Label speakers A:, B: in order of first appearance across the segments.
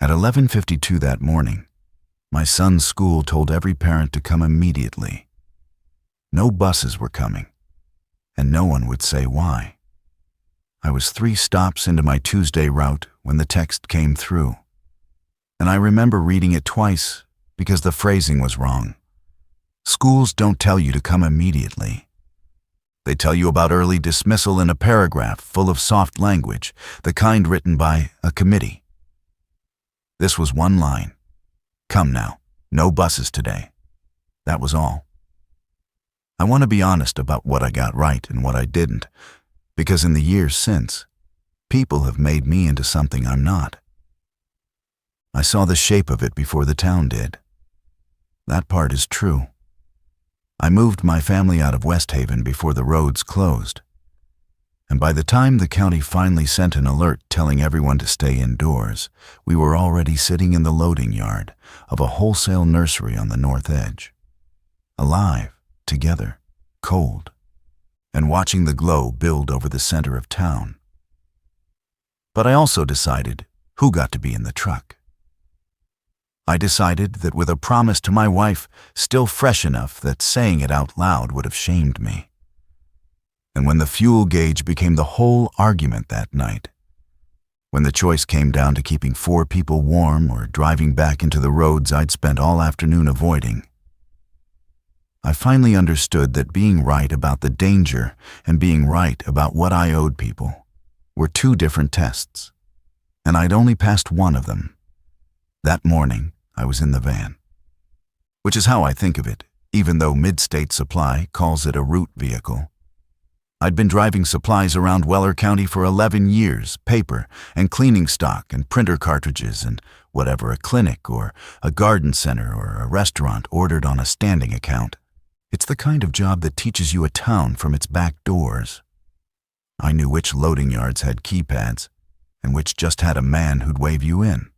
A: At 11:52 that morning, my son's school told every parent to come immediately. No buses were coming, and no one would say why. I was 3 stops into my Tuesday route when the text came through, and I remember reading it twice because the phrasing was wrong. Schools don't tell you to come immediately. They tell you about early dismissal in a paragraph full of soft language, the kind written by a committee. This was one line. Come now, no buses today. That was all. I want to be honest about what I got right and what I didn't, because in the years since, people have made me into something I'm not. I saw the shape of it before the town did. That part is true. I moved my family out of Westhaven before the roads closed, and by the time the county finally sent an alert telling everyone to stay indoors, we were already sitting in the loading yard of a wholesale nursery on the north edge, alive, together, cold, and watching the glow build over the center of town. But I also decided who got to be in the truck. I decided that with a promise to my wife still fresh enough that saying it out loud would have shamed me. And when the fuel gauge became the whole argument that night, when the choice came down to keeping 4 people warm or driving back into the roads I'd spent all afternoon avoiding, I finally understood that being right about the danger and being right about what I owed people were 2 different tests, and I'd only passed one of them. That morning, I was in the van, which is how I think of it, even though Mid-State Supply calls it a route vehicle. I'd been driving supplies around Weller County for 11 years, paper and cleaning stock and printer cartridges and whatever a clinic or a garden center or a restaurant ordered on a standing account. It's the kind of job that teaches you a town from its back doors. I knew which loading yards had keypads and which just had a man who'd wave you in.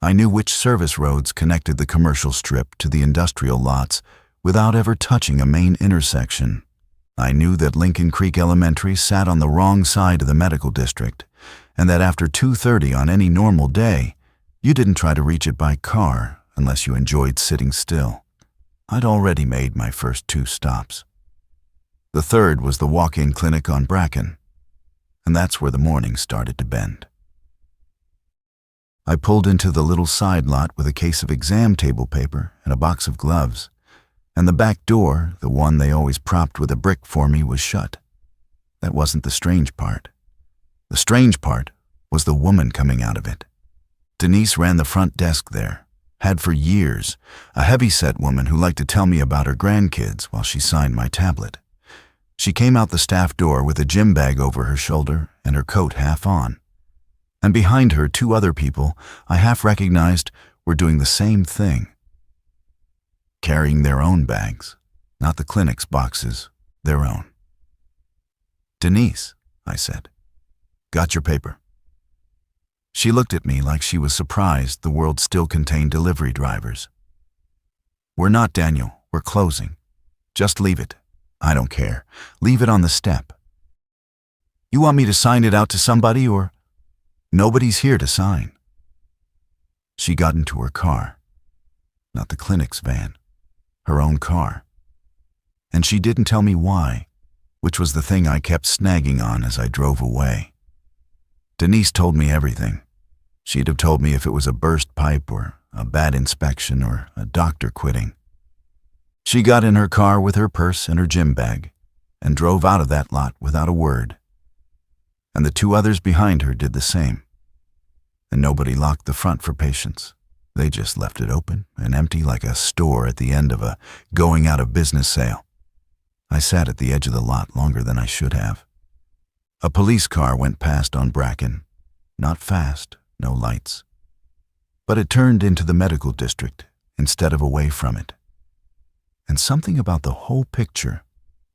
A: I knew which service roads connected the commercial strip to the industrial lots without ever touching a main intersection. I knew that Lincoln Creek Elementary sat on the wrong side of the medical district, and that after 2:30 on any normal day, you didn't try to reach it by car unless you enjoyed sitting still. I'd already made my first 2 stops. The third was the walk-in clinic on Bracken, and that's where the morning started to bend. I pulled into the little side lot with a case of exam table paper and a box of gloves, and the back door, the one they always propped with a brick for me, was shut. That wasn't the strange part. The strange part was the woman coming out of it. Denise ran the front desk there, had for years, a heavy-set woman who liked to tell me about her grandkids while she signed my tablet. She came out the staff door with a gym bag over her shoulder and her coat half on. And behind her, 2 other people I half recognized were doing the same thing. Carrying their own bags, not the clinic's boxes, their own. "Denise," I said, "got your paper?" She looked at me like she was surprised the world still contained delivery drivers. "We're not, Daniel. We're closing. Just leave it. I don't care. Leave it on the step." "You want me to sign it out to somebody or?" "Nobody's here to sign." She got into her car, not the clinic's van, her own car. And she didn't tell me why, which was the thing I kept snagging on as I drove away. Denise told me everything. She'd have told me if it was a burst pipe or a bad inspection or a doctor quitting. She got in her car with her purse and her gym bag and drove out of that lot without a word. And the 2 others behind her did the same. And nobody locked the front for patients. They just left it open and empty like a store at the end of a going-out-of-business sale. I sat at the edge of the lot longer than I should have. A police car went past on Bracken. Not fast, no lights. But it turned into the medical district instead of away from it. And something about the whole picture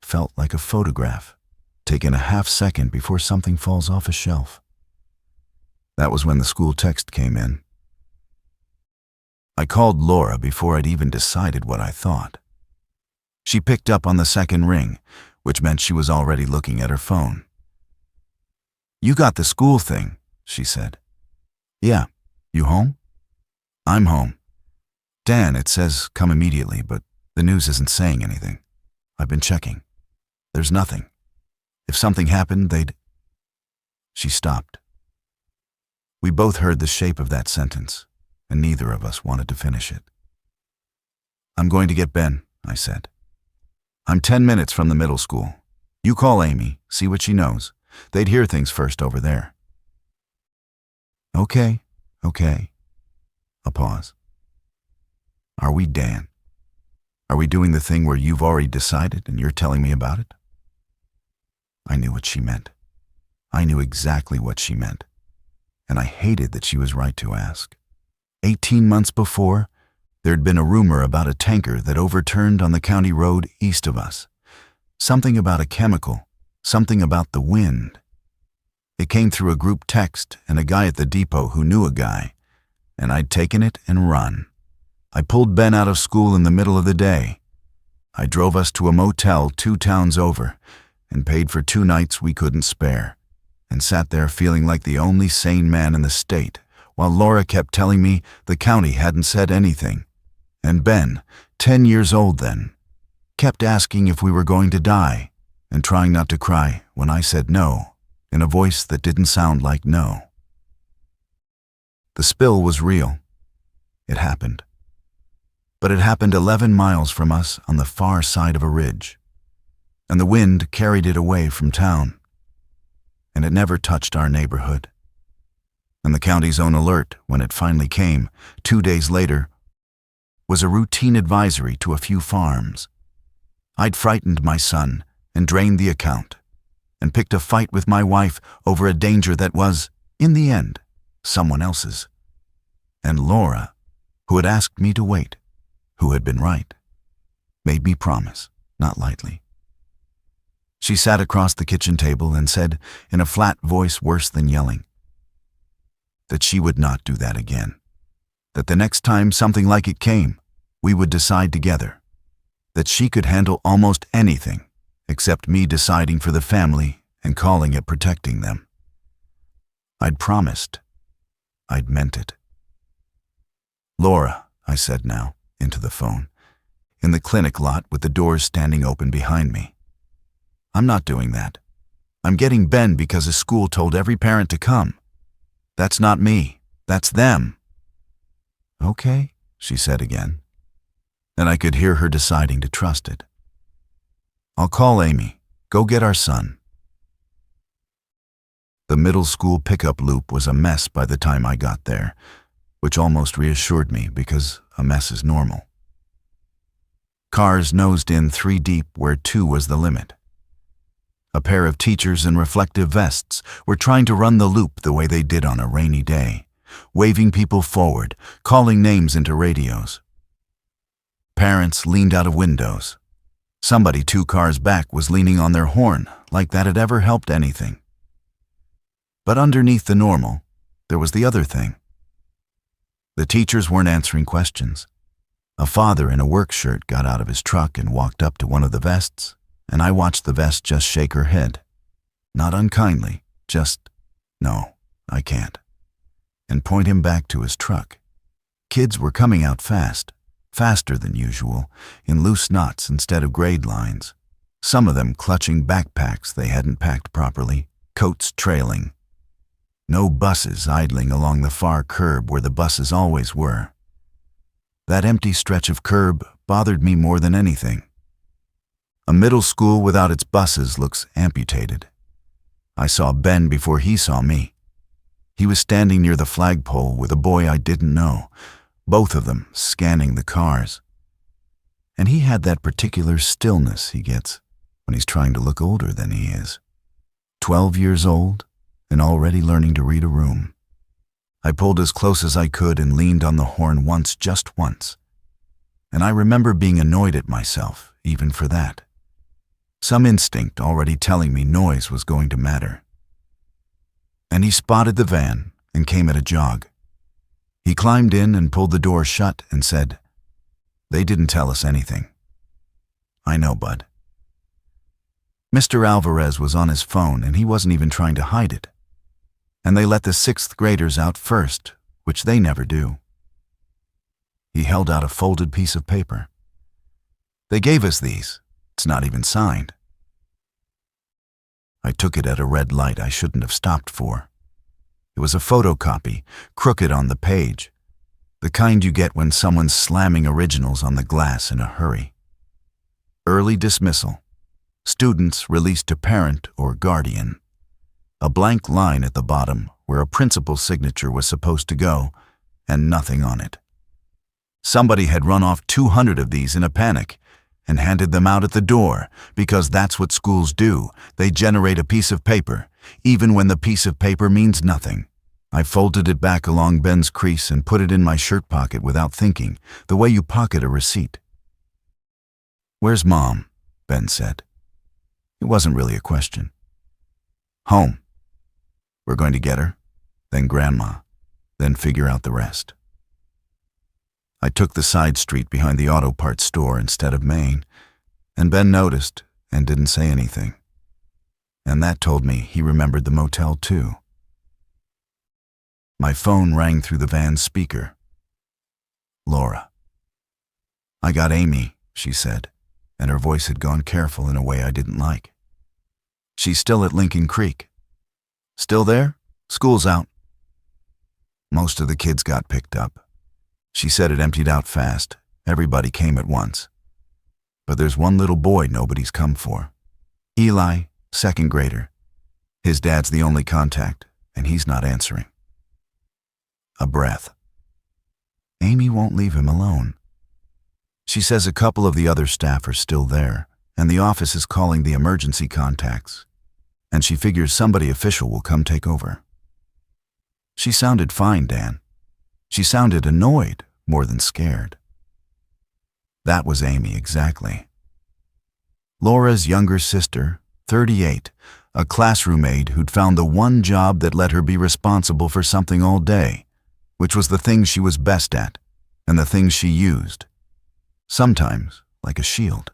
A: felt like a photograph, taken a half-second before something falls off a shelf. That was when the school text came in. I called Laura before I'd even decided what I thought. She picked up on the second ring, which meant she was already looking at her phone. "You got the school thing," she said. "Yeah, You home? I'm home. Dan, it says come immediately, but the news isn't saying anything. I've been checking. There's nothing. If something happened, they'd... She stopped. We both heard the shape of that sentence, and neither of us wanted to finish it. I'm going to get Ben, I said. I'm 10 minutes from the middle school. You call Amy, see what she knows. They'd hear things first over there. Okay. A pause. Are we, Dan? Are we doing the thing where you've already decided and you're telling me about it? I knew what she meant. I knew exactly what she meant. And I hated that she was right to ask. 18 months before, there'd been a rumor about a tanker that overturned on the county road east of us. Something about a chemical, something about the wind. It came through a group text and a guy at the depot who knew a guy, and I'd taken it and run. I pulled Ben out of school in the middle of the day. I drove us to a motel 2 towns over and paid for 2 nights we couldn't spare, and sat there feeling like the only sane man in the state, while Laura kept telling me the county hadn't said anything. And Ben, 10 years old then, kept asking if we were going to die and trying not to cry when I said no, in a voice that didn't sound like no. The spill was real. It happened. But it happened 11 miles from us on the far side of a ridge, and the wind carried it away from town, and it never touched our neighborhood. And the county's own alert, when it finally came, 2 days later, was a routine advisory to a few farms. I'd frightened my son and drained the account, and picked a fight with my wife over a danger that was, in the end, someone else's. And Laura, who had asked me to wait, who had been right, made me promise, not lightly. She sat across the kitchen table and said, in a flat voice worse than yelling, that she would not do that again, that the next time something like it came, we would decide together, that she could handle almost anything except me deciding for the family and calling it protecting them. I'd promised. I'd meant it. Laura, I said now, into the phone, in the clinic lot with the doors standing open behind me. I'm not doing that. I'm getting Ben because a school told every parent to come. That's not me. That's them. Okay, she said again. And I could hear her deciding to trust it. I'll call Amy. Go get our son. The middle school pickup loop was a mess by the time I got there, which almost reassured me because a mess is normal. Cars nosed in 3 deep where 2 was the limit. A pair of teachers in reflective vests were trying to run the loop the way they did on a rainy day, waving people forward, calling names into radios. Parents leaned out of windows. Somebody 2 cars back was leaning on their horn, like that had ever helped anything. But underneath the normal, there was the other thing. The teachers weren't answering questions. A father in a work shirt got out of his truck and walked up to one of the vests, and I watched the vest just shake her head. Not unkindly, just, no, I can't. And point him back to his truck. Kids were coming out fast, faster than usual, in loose knots instead of grade lines. Some of them clutching backpacks they hadn't packed properly, coats trailing. No buses idling along the far curb where the buses always were. That empty stretch of curb bothered me more than anything. A middle school without its buses looks amputated. I saw Ben before he saw me. He was standing near the flagpole with a boy I didn't know, both of them scanning the cars. And he had that particular stillness he gets when he's trying to look older than he is. 12 years old and already learning to read a room. I pulled as close as I could and leaned on the horn once, just once. And I remember being annoyed at myself, even for that. Some instinct already telling me noise was going to matter. And he spotted the van and came at a jog. He climbed in and pulled the door shut and said, "They didn't tell us anything." "I know, bud." Mr. Alvarez was on his phone and he wasn't even trying to hide it. And they let the 6th graders out first, which they never do. He held out a folded piece of paper. They gave us these. It's not even signed. I took it at a red light I shouldn't have stopped for. It was a photocopy, crooked on the page, the kind you get when someone's slamming originals on the glass in a hurry. Early dismissal. Students released to parent or guardian. A blank line at the bottom where a principal's signature was supposed to go, and nothing on it. Somebody had run off 200 of these in a panic and handed them out at the door, because that's what schools do. They generate a piece of paper, even when the piece of paper means nothing. I folded it back along Ben's crease and put it in my shirt pocket without thinking, the way you pocket a receipt. "Where's Mom?" Ben said. It wasn't really a question. "Home. We're going to get her, then Grandma, then figure out the rest." I took the side street behind the auto parts store instead of Main, and Ben noticed and didn't say anything. And that told me he remembered the motel too. My phone rang through the van's speaker. Laura. "I got Amy," she said, and her voice had gone careful in a way I didn't like. "She's still at Lincoln Creek." "Still there? School's out." "Most of the kids got picked up. She said it emptied out fast. Everybody came at once. But there's one little boy nobody's come for. Eli, second grader. His dad's the only contact, and he's not answering." A breath. "Amy won't leave him alone. She says a couple of the other staff are still there, and the office is calling the emergency contacts, and she figures somebody official will come take over." She sounded fine, Dan. She sounded annoyed more than scared. That was Amy exactly. Laura's younger sister, 38, a classroom aide who'd found the one job that let her be responsible for something all day, which was the things she was best at and the things she used, sometimes like a shield.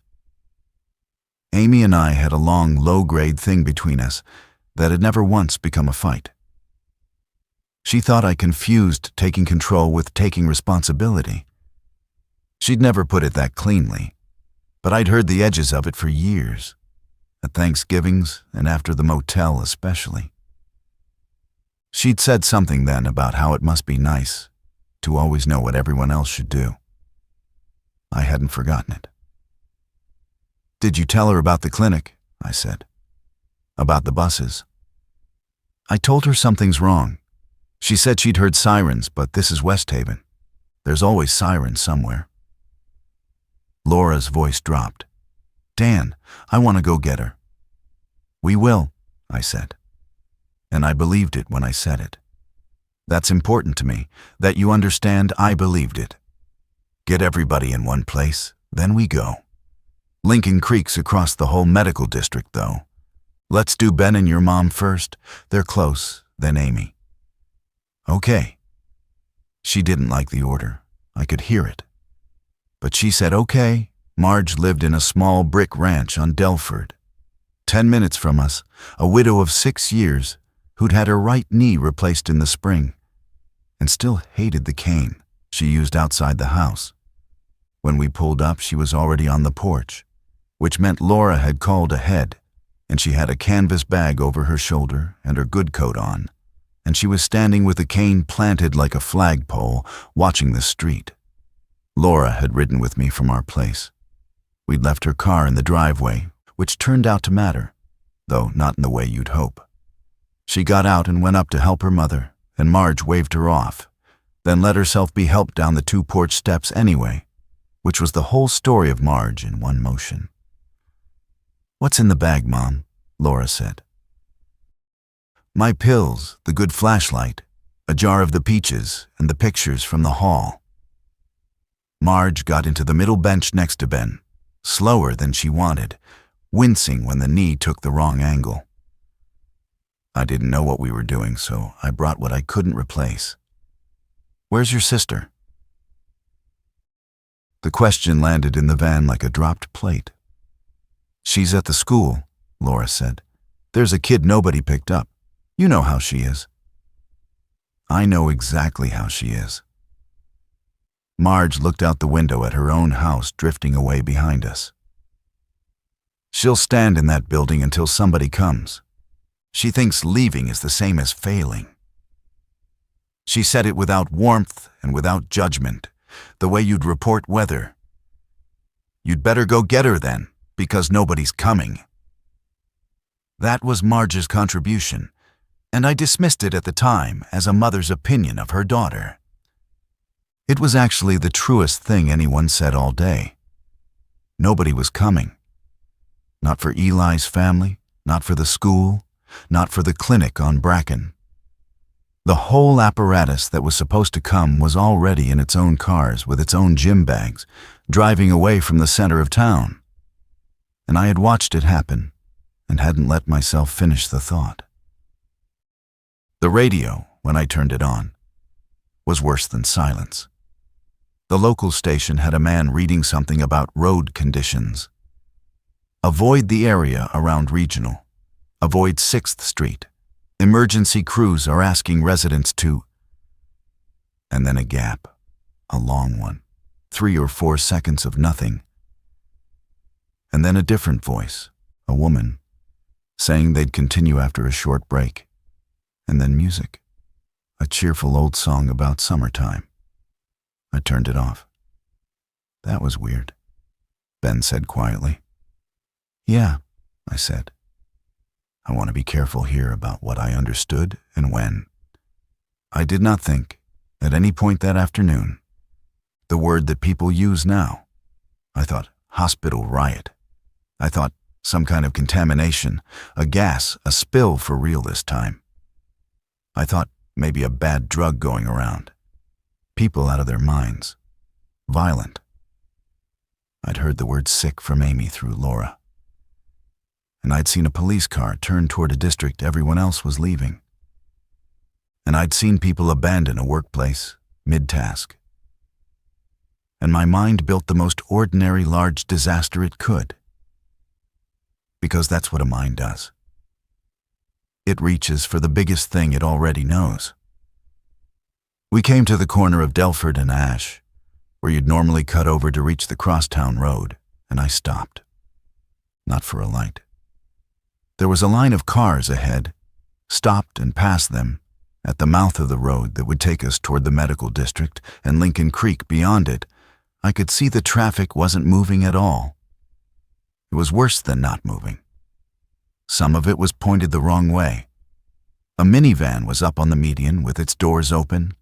A: Amy and I had a long, low-grade thing between us that had never once become a fight. She thought I confused taking control with taking responsibility. She'd never put it that cleanly, but I'd heard the edges of it for years, at Thanksgivings and after the motel especially. She'd said something then about how it must be nice to always know what everyone else should do. I hadn't forgotten it. "Did you tell her about the clinic?" I said. "About the buses?" "I told her something's wrong. She said she'd heard sirens, but this is Westhaven. There's always sirens somewhere." Laura's voice dropped. "Dan, I want to go get her." "We will," I said. And I believed it when I said it. That's important to me, that you understand I believed it. Get everybody in one place, then we go. Lincoln Creek's across the whole medical district, though. Let's do Ben and your mom first. They're close, then Amy. "Okay." She didn't like the order. I could hear it. But she said okay. Marge lived in a small brick ranch on Delford. 10 minutes from us, a widow of 6 years who'd had her right knee replaced in the spring and still hated the cane she used outside the house. When we pulled up, she was already on the porch, which meant Laura had called ahead, and she had a canvas bag over her shoulder and her good coat on, and she was standing with the cane planted like a flagpole, watching the street. Laura had ridden with me from our place. We'd left her car in the driveway, which turned out to matter, though not in the way you'd hope. She got out and went up to help her mother, and Marge waved her off, then let herself be helped down the 2 porch steps anyway, which was the whole story of Marge in one motion. "What's in the bag, Mom?" Laura said. "My pills, the good flashlight, a jar of the peaches, and the pictures from the hall." Marge got into the middle bench next to Ben, slower than she wanted, wincing when the knee took the wrong angle. I didn't know what we were doing, so I brought what I couldn't replace. "Where's your sister?" The question landed in the van like a dropped plate. "She's at the school," Laura said. "There's a kid nobody picked up. You know how she is." I know exactly how she is. Marge looked out the window at her own house drifting away behind us. She'll stand in that building until somebody comes. She thinks leaving is the same as failing. She said it without warmth and without judgment, the way you'd report weather. You'd better go get her then, because nobody's coming. That was Marge's contribution, and I dismissed it at the time as a mother's opinion of her daughter. It was actually the truest thing anyone said all day. Nobody was coming. Not for Eli's family, not for the school, not for the clinic on Bracken. The whole apparatus that was supposed to come was already in its own cars with its own gym bags, driving away from the center of town. And I had watched it happen and hadn't let myself finish the thought. The radio, when I turned it on, was worse than silence. The local station had a man reading something about road conditions. Avoid the area around Regional. Avoid 6th Street. Emergency crews are asking residents to... And then a gap, a long one, 3 or 4 seconds of nothing. And then a different voice, a woman, saying they'd continue after a short break. And then music, a cheerful old song about summertime. I turned it off. That was weird, Ben said quietly. Yeah, I said. I want to be careful here about what I understood and when. I did not think, at any point that afternoon, the word that people use now. I thought hospital riot. I thought some kind of contamination, a gas, a spill for real this time. I thought maybe a bad drug going around. People out of their minds. Violent. I'd heard the word sick from Amy through Laura. And I'd seen a police car turn toward a district everyone else was leaving. And I'd seen people abandon a workplace, mid-task. And my mind built the most ordinary large disaster it could. Because that's what a mind does. It reaches for the biggest thing it already knows. We came to the corner of Delford and Ash, where you'd normally cut over to reach the crosstown road, and I stopped. Not for a light. There was a line of cars ahead, stopped and passed them, at the mouth of the road that would take us toward the medical district and Lincoln Creek beyond it. I could see the traffic wasn't moving at all. It was worse than not moving. Some of it was pointed the wrong way. A minivan was up on the median with its doors open.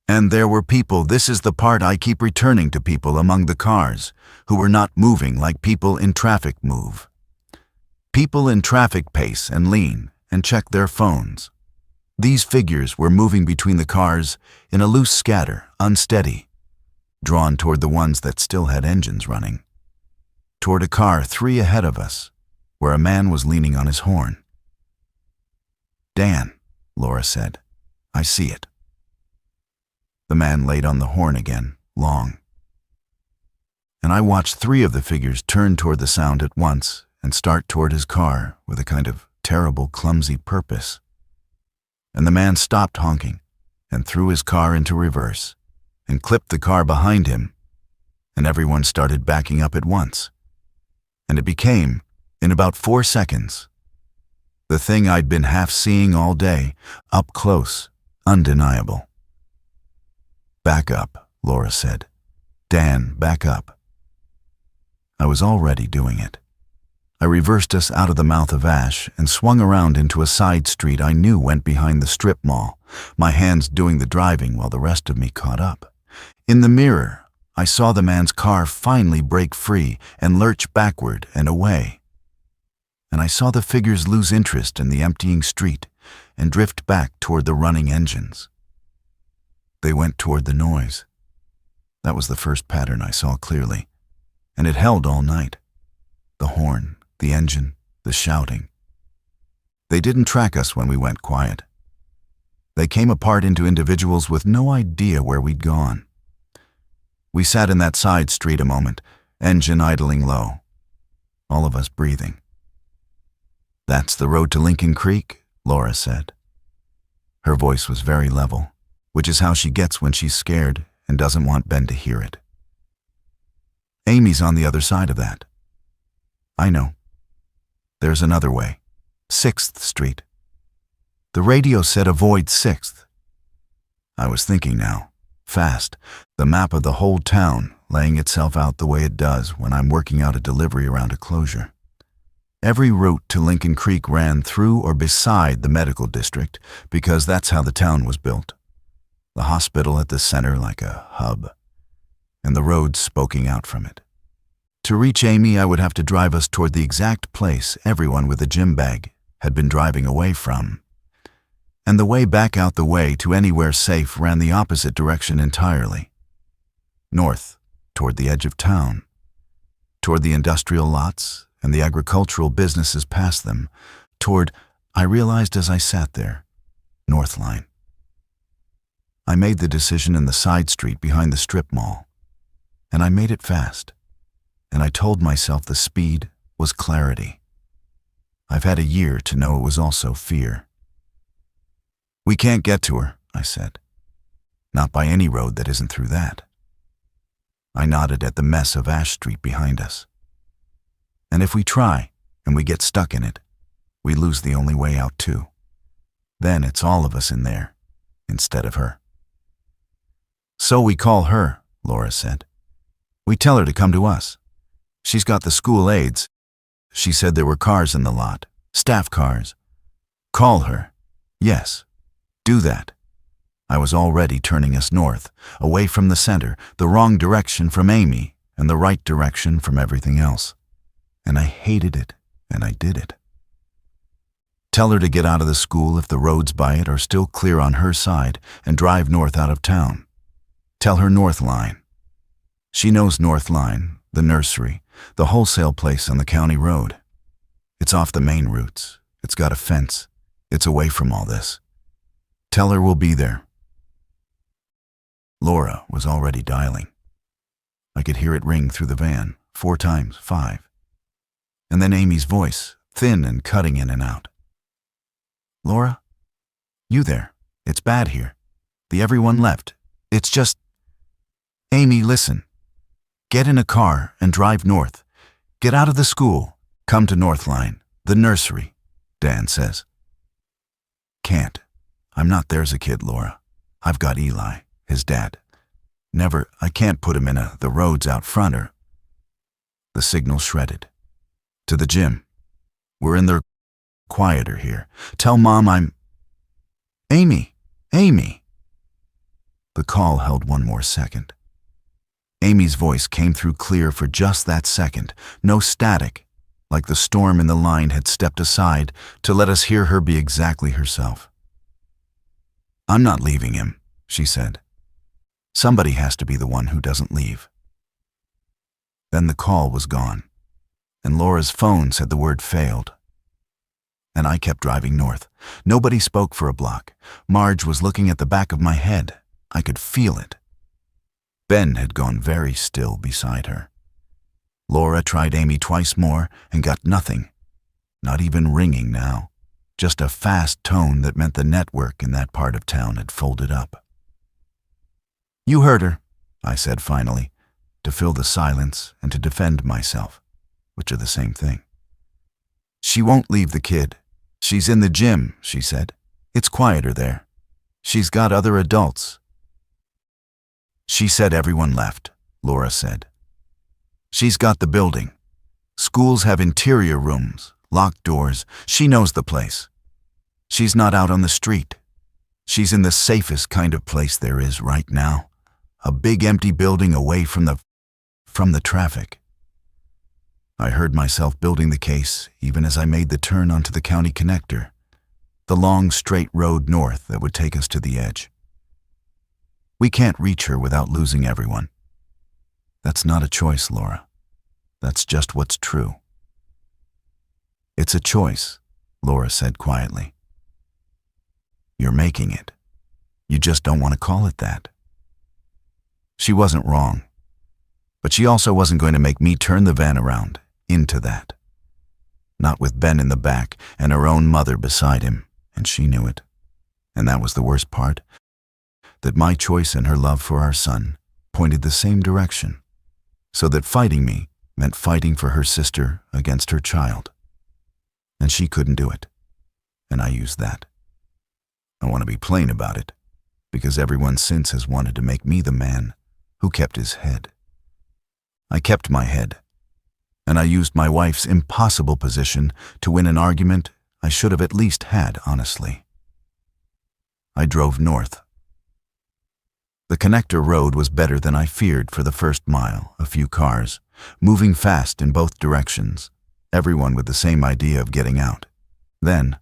A: And there were people, this is the part I keep returning to, people among the cars who were not moving like people in traffic move. People in traffic pace and lean and check their phones. These figures were moving between the cars in a loose scatter, unsteady, drawn toward the ones that still had engines running. Toward a car 3 ahead of us, where a man was leaning on his horn. Dan, Laura said, I see it. The man laid on the horn again, long. And I watched 3 of the figures turn toward the sound at once and start toward his car with a kind of terrible, clumsy purpose. And the man stopped honking and threw his car into reverse and clipped the car behind him, and everyone started backing up at once. And it became, in about 4 seconds, the thing I'd been half seeing all day, up close, undeniable. Back up, Laura said. Dan, back up. I was already doing it. I reversed us out of the mouth of Ash and swung around into a side street I knew went behind the strip mall, my hands doing the driving while the rest of me caught up. In the mirror, I saw the man's car finally break free and lurch backward and away. And I saw the figures lose interest in the emptying street and drift back toward the running engines. They went toward the noise. That was the first pattern I saw clearly, and it held all night. The horn, the engine, the shouting. They didn't track us when we went quiet. They came apart into individuals with no idea where we'd gone. We sat in that side street a moment, engine idling low, all of us breathing. That's the road to Lincoln Creek, Laura said. Her voice was very level, which is how she gets when she's scared and doesn't want Ben to hear it. Amy's on the other side of that. I know. There's another way. 6th Street. The radio said avoid 6th. I was thinking now, fast, the map of the whole town laying itself out the way it does when I'm working out a delivery around a closure. Every route to Lincoln Creek ran through or beside the medical district because that's how the town was built. The hospital at the center like a hub, and the roads spoking out from it. To reach Amy, I would have to drive us toward the exact place everyone with a gym bag had been driving away from. And the way back out the way to anywhere safe ran the opposite direction entirely. North, toward the edge of town, toward the industrial lots and the agricultural businesses past them, toward, I realized as I sat there, Northline. I made the decision in the side street behind the strip mall, and I made it fast, and I told myself the speed was clarity. I've had a year to know it was also fear. We can't get to her, I said. Not by any road that isn't through that. I nodded at the mess of Ash Street behind us. And if we try, and we get stuck in it, we lose the only way out too. Then it's all of us in there, instead of her. So we call her, Laura said. We tell her to come to us. She's got the school aides. She said there were cars in the lot, staff cars. Call her. Yes, do that. I was already turning us north, away from the center, the wrong direction from Amy, and the right direction from everything else. And I hated it, and I did it. Tell her to get out of the school if the roads by it are still clear on her side, and drive north out of town. Tell her Northline. She knows Northline, the nursery, the wholesale place on the county road. It's off the main routes. It's got a fence. It's away from all this. Tell her we'll be there. Laura was already dialing. I could hear it ring through the van, 4 times, 5. And then Amy's voice, thin and cutting in and out. Laura? You there? It's bad here. Everyone left. It's just... Amy, listen. Get in a car and drive north. Get out of the school. Come to Northline, the nursery, Dan says. Can't. I'm not there as a kid, Laura. I've got Eli, his dad. I can't put him in the roads out front or... The signal shredded. To the gym. We're in there quieter here. Tell Mom I'm... Amy! Amy! The call held one more second. Amy's voice came through clear for just that second, no static, like the storm in the line had stepped aside to let us hear her be exactly herself. I'm not leaving him, she said. Somebody has to be the one who doesn't leave. Then the call was gone, and Laura's phone said the word failed. And I kept driving north. Nobody spoke for a block. Marge was looking at the back of my head. I could feel it. Ben had gone very still beside her. Laura tried Amy twice more and got nothing. Not even ringing now. Just a fast tone that meant the network in that part of town had folded up. You heard her, I said finally, to fill the silence and to defend myself, which are the same thing. She won't leave the kid. She's in the gym, she said. It's quieter there. She's got other adults. She said everyone left, Laura said. She's got the building. Schools have interior rooms, locked doors. She knows the place. She's not out on the street. She's in the safest kind of place there is right now. A big empty building away from the traffic. I heard myself building the case even as I made the turn onto the county connector, the long straight road north that would take us to the edge. We can't reach her without losing everyone. That's not a choice, Laura. That's just what's true. It's a choice, Laura said quietly. You're making it. You just don't want to call it that. She wasn't wrong, but she also wasn't going to make me turn the van around into that. Not with Ben in the back and her own mother beside him, and she knew it. And that was the worst part, that my choice and her love for our son pointed the same direction, so that fighting me meant fighting for her sister against her child. And she couldn't do it, and I used that. I want to be plain about it, because everyone since has wanted to make me the man who kept his head. I kept my head, and I used my wife's impossible position to win an argument I should have at least had honestly. I drove north. The connector road was better than I feared for the first mile, a few cars, moving fast in both directions, everyone with the same idea of getting out. Then,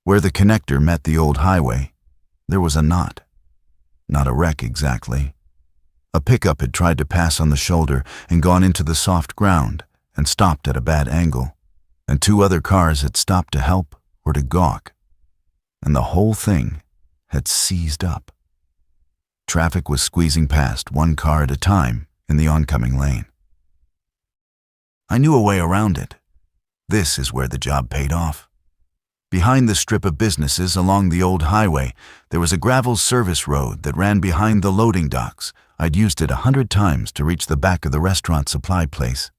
A: where the connector met the old highway, there was a knot. Not a wreck exactly. A pickup had tried to pass on the shoulder and gone into the soft ground and stopped at a bad angle, and 2 other cars had stopped to help or to gawk, and the whole thing had seized up. Traffic was squeezing past 1 car at a time in the oncoming lane. I knew a way around it. This is where the job paid off. Behind the strip of businesses along the old highway, there was a gravel service road that ran behind the loading docks. I'd used it 100 times to reach the back of the restaurant supply place,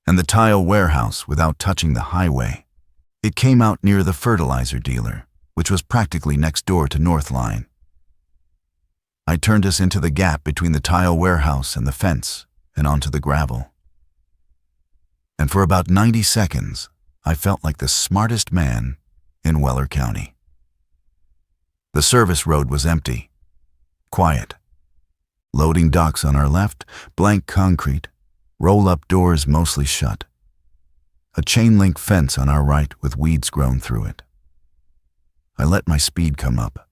A: and the tile warehouse without touching the highway. It came out near the fertilizer dealer, which was practically next door to Northline. I turned us into the gap between the tile warehouse and the fence and onto the gravel. And for about 90 seconds, I felt like the smartest man in Weller County. The service road was empty, quiet. Loading docks on our left, blank concrete, roll-up doors mostly shut. A chain-link fence on our right with weeds grown through it. I let my speed come up,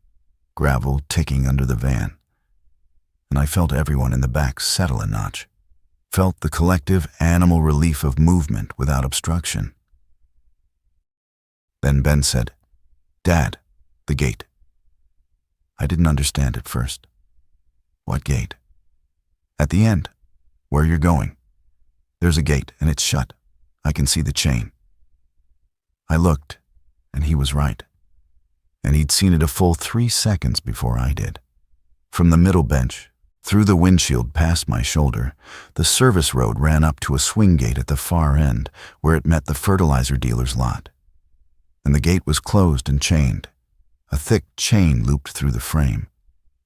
A: gravel ticking under the van, and I felt everyone in the back settle a notch, felt the collective animal relief of movement without obstruction. Then Ben said, "Dad, the gate." I didn't understand at first. What gate? At the end, where you're going. There's a gate and it's shut. I can see the chain. I looked, and he was right. And he'd seen it a full 3 seconds before I did. From the middle bench, through the windshield past my shoulder, the service road ran up to a swing gate at the far end where it met the fertilizer dealer's lot. And the gate was closed and chained. A thick chain looped through the frame,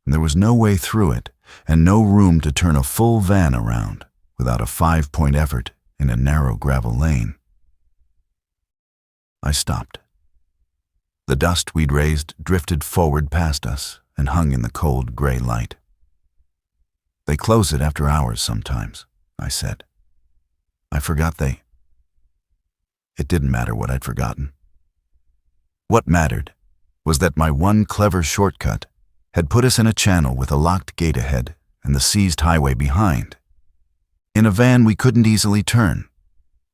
A: and there was no way through it and no room to turn a full van around without a 5-point effort in a narrow gravel lane. I stopped. The dust we'd raised drifted forward past us and hung in the cold gray light. "They close it after hours sometimes," I said. I forgot they. It didn't matter what I'd forgotten. What mattered was that my one clever shortcut had put us in a channel with a locked gate ahead and the seized highway behind, in a van we couldn't easily turn,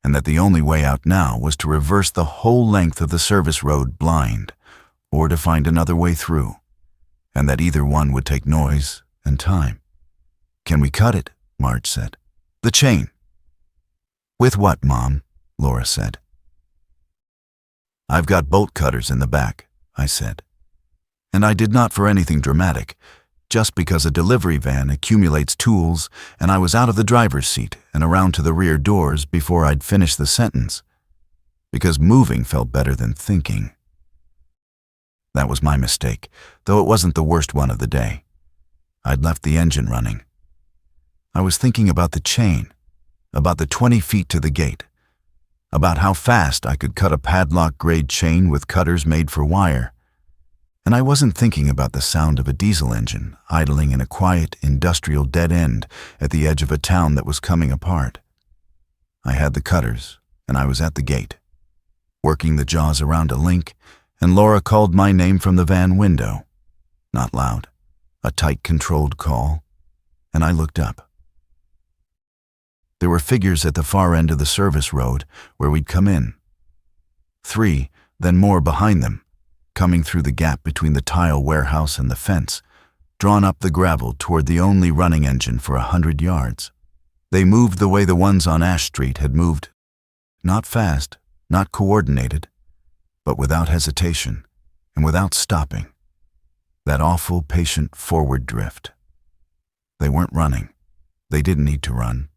A: and that the only way out now was to reverse the whole length of the service road blind, or to find another way through, and that either one would take noise and time. "Can we cut it?" Marge said. "The chain." "With what, Mom?" Laura said. "I've got bolt cutters in the back," I said. And I did not for anything dramatic, just because a delivery van accumulates tools and I was out of the driver's seat and around to the rear doors before I'd finished the sentence, because moving felt better than thinking. That was my mistake, though it wasn't the worst one of the day. I'd left the engine running. I was thinking about the chain, about the 20 feet to the gate, about how fast I could cut a padlock-grade chain with cutters made for wire. And I wasn't thinking about the sound of a diesel engine idling in a quiet industrial dead end at the edge of a town that was coming apart. I had the cutters, and I was at the gate, working the jaws around a link, and Laura called my name from the van window. Not loud, a tight, controlled call, and I looked up. There were figures at the far end of the service road where we'd come in. 3, then more behind them, coming through the gap between the tile warehouse and the fence, drawn up the gravel toward the only running engine for 100 yards. They moved the way the ones on Ash Street had moved, not fast, not coordinated, but without hesitation and without stopping, That awful, patient forward drift. They weren't running. They didn't need to run.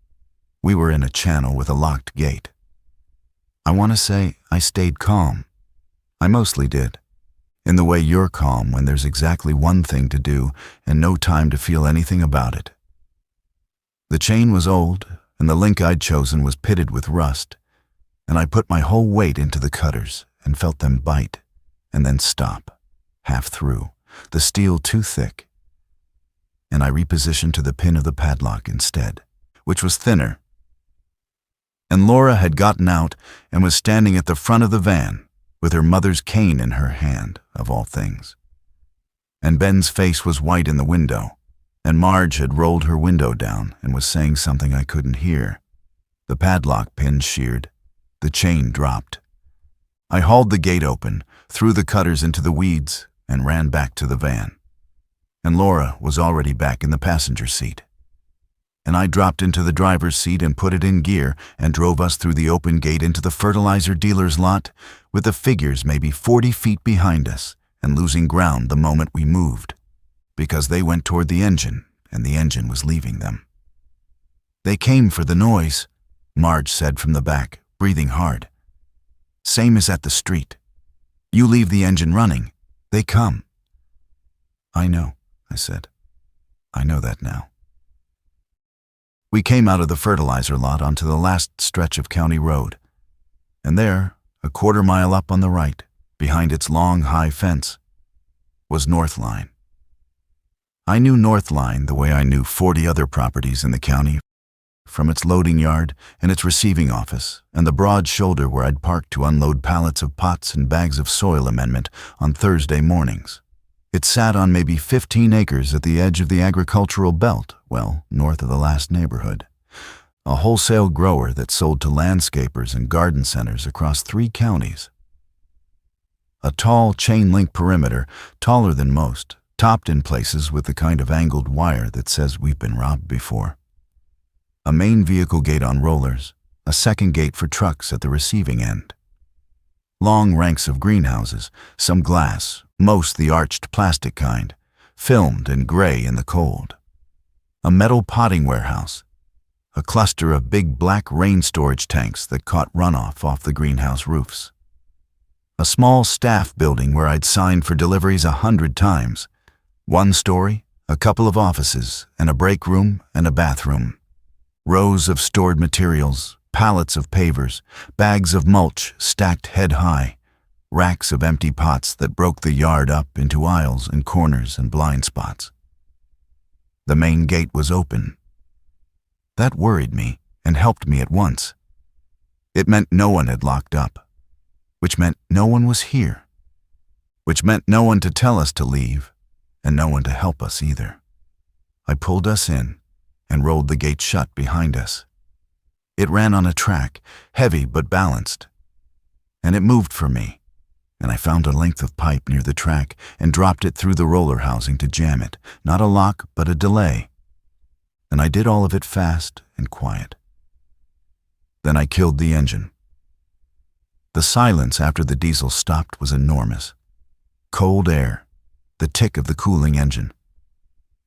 A: We were in a channel with a locked gate. I want to say I stayed calm. I mostly did. In the way you're calm when there's exactly one thing to do and no time to feel anything about it. The chain was old, and the link I'd chosen was pitted with rust, and I put my whole weight into the cutters and felt them bite, and then stop, half through, the steel too thick. And I repositioned to the pin of the padlock instead, which was thinner. And Laura had gotten out and was standing at the front of the van, with her mother's cane in her hand, of all things. And Ben's face was white in the window, and Marge had rolled her window down and was saying something I couldn't hear. The padlock pin sheared. The chain dropped. I hauled the gate open, threw the cutters into the weeds, and ran back to the van. And Laura was already back in the passenger seat. And I dropped into the driver's seat and put it in gear and drove us through the open gate into the fertilizer dealer's lot, with the figures maybe 40 feet behind us and losing ground the moment we moved, because they went toward the engine and the engine was leaving them. "They came for the noise," Marge said from the back, breathing hard. "Same as at the street. You leave the engine running, they come." "I know," I said. "I know that now." We came out of the fertilizer lot onto the last stretch of county road, and there, a quarter-mile up on the right, behind its long, high fence, was Northline. I knew Northline the way I knew 40 other properties in the county, from its loading yard and its receiving office and the broad shoulder where I'd parked to unload pallets of pots and bags of soil amendment on Thursday mornings. It sat on maybe 15 acres at the edge of the agricultural belt, well, north of the last neighborhood. A wholesale grower that sold to landscapers and garden centers across 3 counties. A tall chain-link perimeter, taller than most, topped in places with the kind of angled wire that says we've been robbed before. A main vehicle gate on rollers, a second gate for trucks at the receiving end. Long ranks of greenhouses, some glass, most the arched plastic kind, filmed and gray in the cold. A metal potting warehouse, a cluster of big black rain storage tanks that caught runoff off the greenhouse roofs. A small staff building where I'd signed for deliveries 100 times. 1 story, a couple of offices, and a break room and a bathroom. Rows of stored materials, pallets of pavers, bags of mulch stacked head high, racks of empty pots that broke the yard up into aisles and corners and blind spots. The main gate was open. That worried me and helped me at once. It meant no one had locked up, which meant no one was here, which meant no one to tell us to leave and no one to help us either. I pulled us in and rolled the gate shut behind us. It ran on a track, heavy but balanced, and it moved for me, and I found a length of pipe near the track and dropped it through the roller housing to jam it, not a lock but a delay. And I did all of it fast and quiet. Then I killed the engine. The silence after the diesel stopped was enormous. Cold air, the tick of the cooling engine.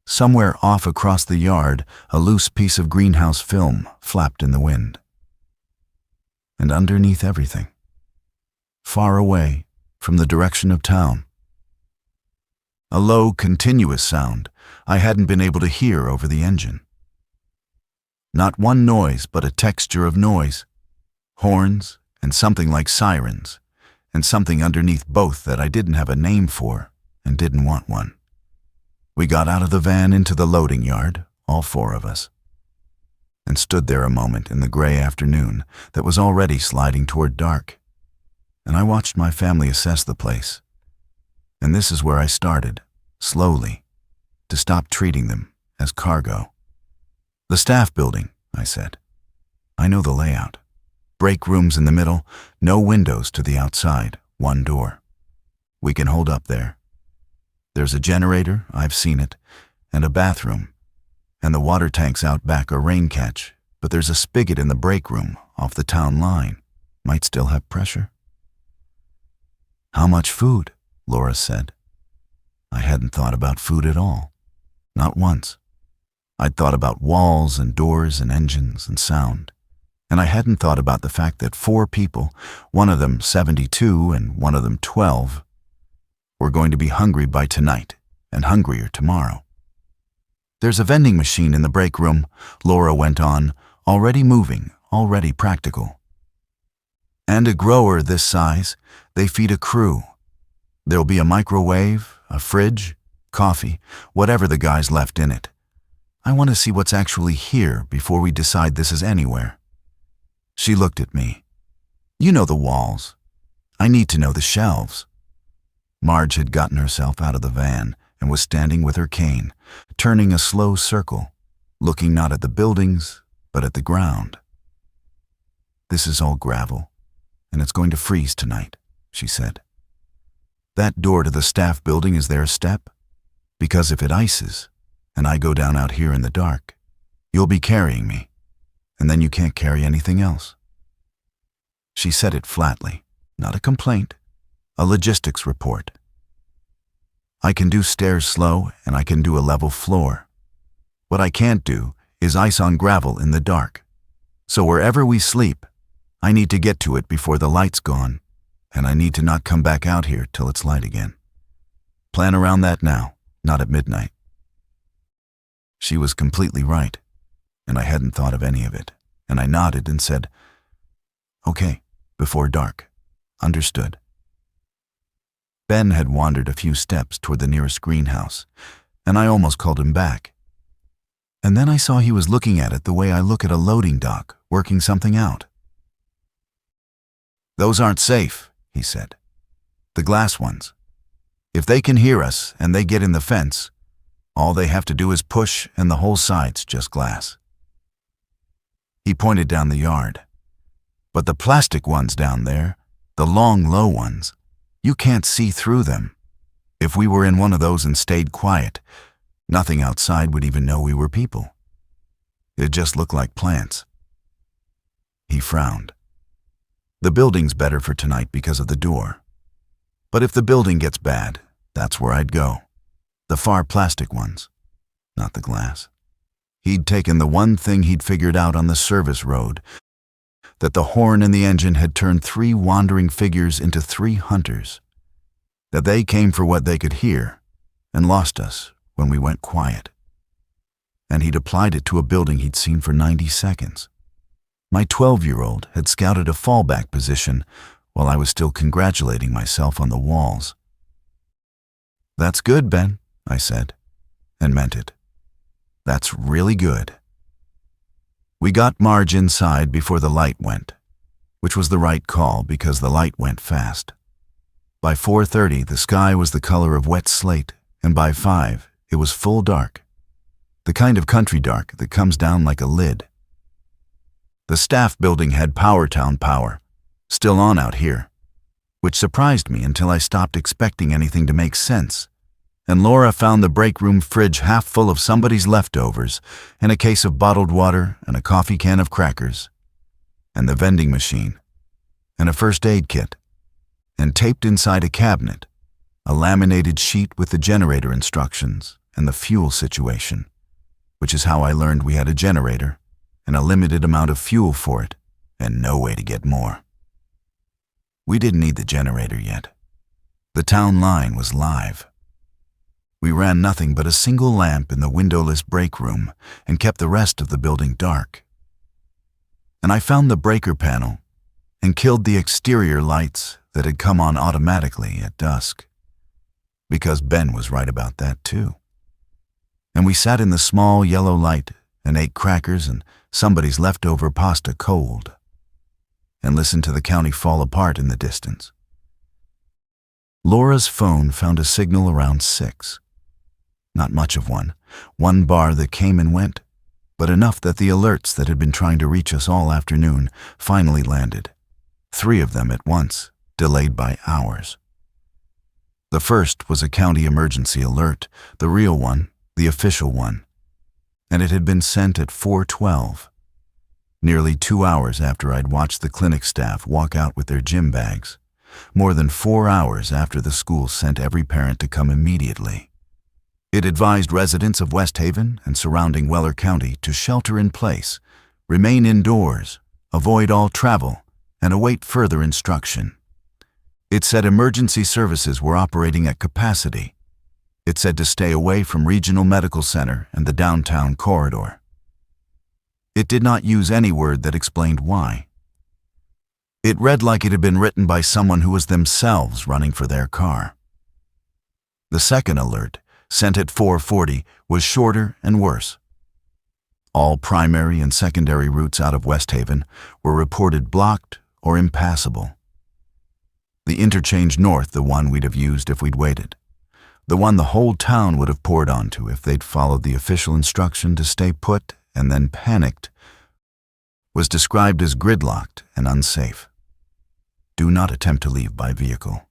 A: Somewhere off across the yard, a loose piece of greenhouse film flapped in the wind. And underneath everything, far away from the direction of town, a low, continuous sound I hadn't been able to hear over the engine. Not one noise, but a texture of noise, horns and something like sirens, and something underneath both that I didn't have a name for and didn't want one. We got out of the van into the loading yard, all 4 of us, and stood there a moment in the gray afternoon that was already sliding toward dark. And I watched my family assess the place. And this is where I started, slowly, to stop treating them as cargo. "The staff building," I said. "I know the layout. Break rooms in the middle, no windows to the outside, 1 door. We can hold up there. There's a generator, I've seen it, and a bathroom, and the water tanks out back are rain catch, but there's a spigot in the break room off the town line. Might still have pressure." "How much food?" Laura said. I hadn't thought about food at all. Not once. I'd thought about walls and doors and engines and sound. And I hadn't thought about the fact that 4 people, one of them 72 and one of them 12, were going to be hungry by tonight and hungrier tomorrow. "There's a vending machine in the break room," Laura went on, already moving, already practical. "And a grower this size, they feed a crew. There'll be a microwave, a fridge, coffee, whatever the guys left in it. I want to see what's actually here before we decide this is anywhere." She looked at me. "You know the walls. I need to know the shelves." Marge had gotten herself out of the van and was standing with her cane, turning a slow circle, looking not at the buildings, but at the ground. "This is all gravel, and it's going to freeze tonight," she said. "That door to the staff building is there a step? Because if it ices, and I go down out here in the dark, you'll be carrying me, and then you can't carry anything else." She said it flatly, not a complaint, a logistics report. "I can do stairs slow, and I can do a level floor. What I can't do is ice on gravel in the dark. So wherever we sleep, I need to get to it before the light's gone, and I need to not come back out here till it's light again. Plan around that now, not at midnight." She was completely right, and I hadn't thought of any of it, and I nodded and said, "Okay, before dark. Understood." Ben had wandered a few steps toward the nearest greenhouse, and I almost called him back. And then I saw he was looking at it the way I look at a loading dock, working something out. "Those aren't safe," he said. "The glass ones. If they can hear us and they get in the fence, all they have to do is push and the whole side's just glass." He pointed down the yard. "But the plastic ones down there, the long, low ones, you can't see through them. If we were in one of those and stayed quiet, nothing outside would even know we were people. It'd just look like plants." He frowned. "The building's better for tonight because of the door. But if the building gets bad, that's where I'd go. The far plastic ones, not the glass." He'd taken the one thing he'd figured out on the service road, that the horn in the engine had turned 3 wandering figures into 3 hunters, that they came for what they could hear and lost us when we went quiet. And he'd applied it to a building he'd seen for 90 seconds. My 12-year-old had scouted a fallback position while I was still congratulating myself on the walls. "That's good, Ben," I said, and meant it. "That's really good." We got Marge inside before the light went, which was the right call because the light went fast. By 4:30, the sky was the color of wet slate, and by 5, it was full dark. The kind of country dark that comes down like a lid. The staff building had Powertown power, still on out here, which surprised me until I stopped expecting anything to make sense, and Laura found the break room fridge half full of somebody's leftovers, and a case of bottled water and a coffee can of crackers, and the vending machine, and a first aid kit, and taped inside a cabinet, a laminated sheet with the generator instructions and the fuel situation, which is how I learned we had a generator and a limited amount of fuel for it and no way to get more. We didn't need the generator yet. The town line was live. We ran nothing but a single lamp in the windowless break room and kept the rest of the building dark. And I found the breaker panel and killed the exterior lights that had come on automatically at dusk, because Ben was right about that too. And we sat in the small yellow light and ate crackers and somebody's leftover pasta cold, and listened to the county fall apart in the distance. Laura's phone found a signal around 6. Not much of one bar that came and went, but enough that the alerts that had been trying to reach us all afternoon finally landed, 3 of them at once, delayed by hours. The first was a county emergency alert, the real one, the official one, and it had been sent at 4:12, nearly 2 hours after I'd watched the clinic staff walk out with their gym bags, more than 4 hours after the school sent every parent to come immediately. It advised residents of Westhaven and surrounding Weller County to shelter in place, remain indoors, avoid all travel, and await further instruction. It said emergency services were operating at capacity. It said to stay away from Regional Medical Center and the downtown corridor. It did not use any word that explained why. It read like it had been written by someone who was themselves running for their car. The second alert, sent at 4:40, was shorter and worse. All primary and secondary routes out of Westhaven were reported blocked or impassable. The interchange north, the one we'd have used if we'd waited, the one the whole town would have poured onto if they'd followed the official instruction to stay put and then panicked, was described as gridlocked and unsafe. Do not attempt to leave by vehicle.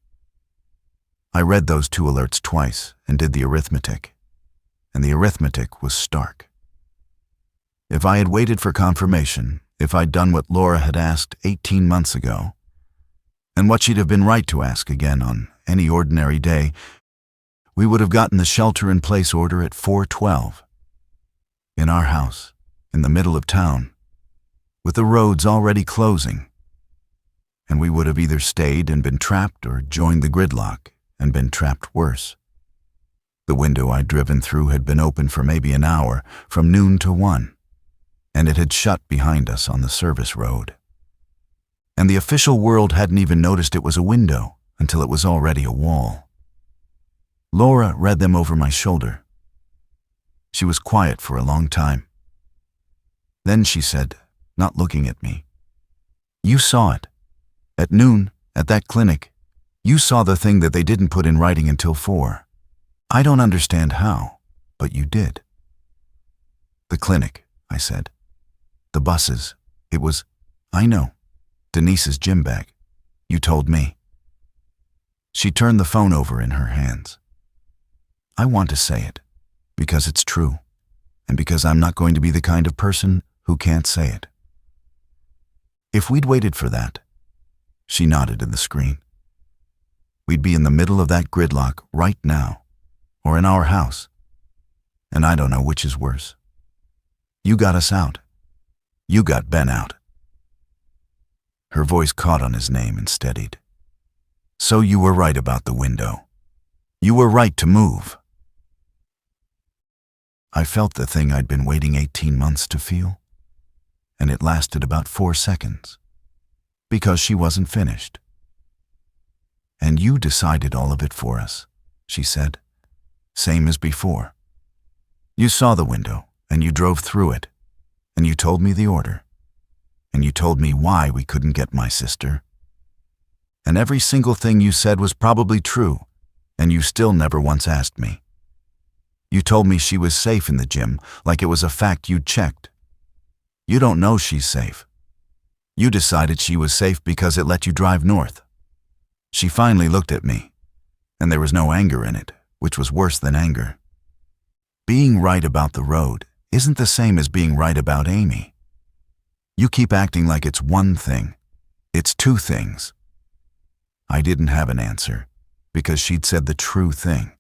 A: I read those 2 alerts twice and did the arithmetic, and the arithmetic was stark. If I had waited for confirmation, if I'd done what Laura had asked 18 months ago, and what she'd have been right to ask again on any ordinary day, we would have gotten the shelter-in-place order at 4:12. In our house, in the middle of town, with the roads already closing, and we would have either stayed and been trapped or joined the gridlock and been trapped worse. The window I'd driven through had been open for maybe an hour, from noon to 1, and it had shut behind us on the service road. And the official world hadn't even noticed it was a window until it was already a wall. Laura read them over my shoulder. She was quiet for a long time. Then she said, not looking at me, "You saw it. At noon, at that clinic, you saw the thing that they didn't put in writing until 4. I don't understand how, but you did." "The clinic," I said. "The buses. It was, I know, Denise's gym bag. You told me." She turned the phone over in her hands. I want to say it, because it's true, and because I'm not going to be the kind of person who can't say it. If we'd waited for that, she nodded at the screen, we'd be in the middle of that gridlock right now, or in our house, and I don't know which is worse. You got us out. You got Ben out. Her voice caught on his name and steadied. "So you were right about the window. You were right to move." I felt the thing I'd been waiting 18 months to feel, and it lasted about 4 seconds, because she wasn't finished. "And you decided all of it for us," she said, "same as before. You saw the window, and you drove through it, and you told me the order, and you told me why we couldn't get my sister. And every single thing you said was probably true, and you still never once asked me. You told me she was safe in the gym, like it was a fact you'd checked. You don't know she's safe. You decided she was safe because it let you drive north." She finally looked at me, and there was no anger in it, which was worse than anger. Being right about the road isn't the same as being right about Amy. You keep acting like it's one thing. It's 2 things. I didn't have an answer, because she'd said the true thing.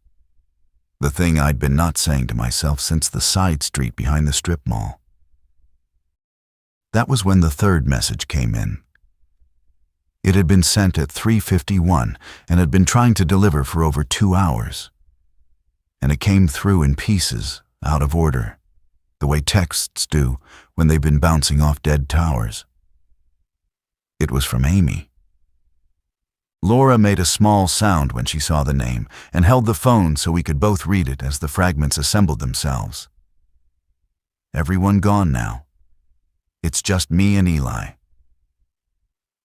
A: The thing I'd been not saying to myself since the side street behind the strip mall. That was when the 3rd message came in. It had been sent at 3:51 and had been trying to deliver for over 2 hours. And it came through in pieces, out of order, the way texts do when they've been bouncing off dead towers. It was from Amy. Laura made a small sound when she saw the name and held the phone so we could both read it as the fragments assembled themselves. "Everyone gone now. It's just me and Eli.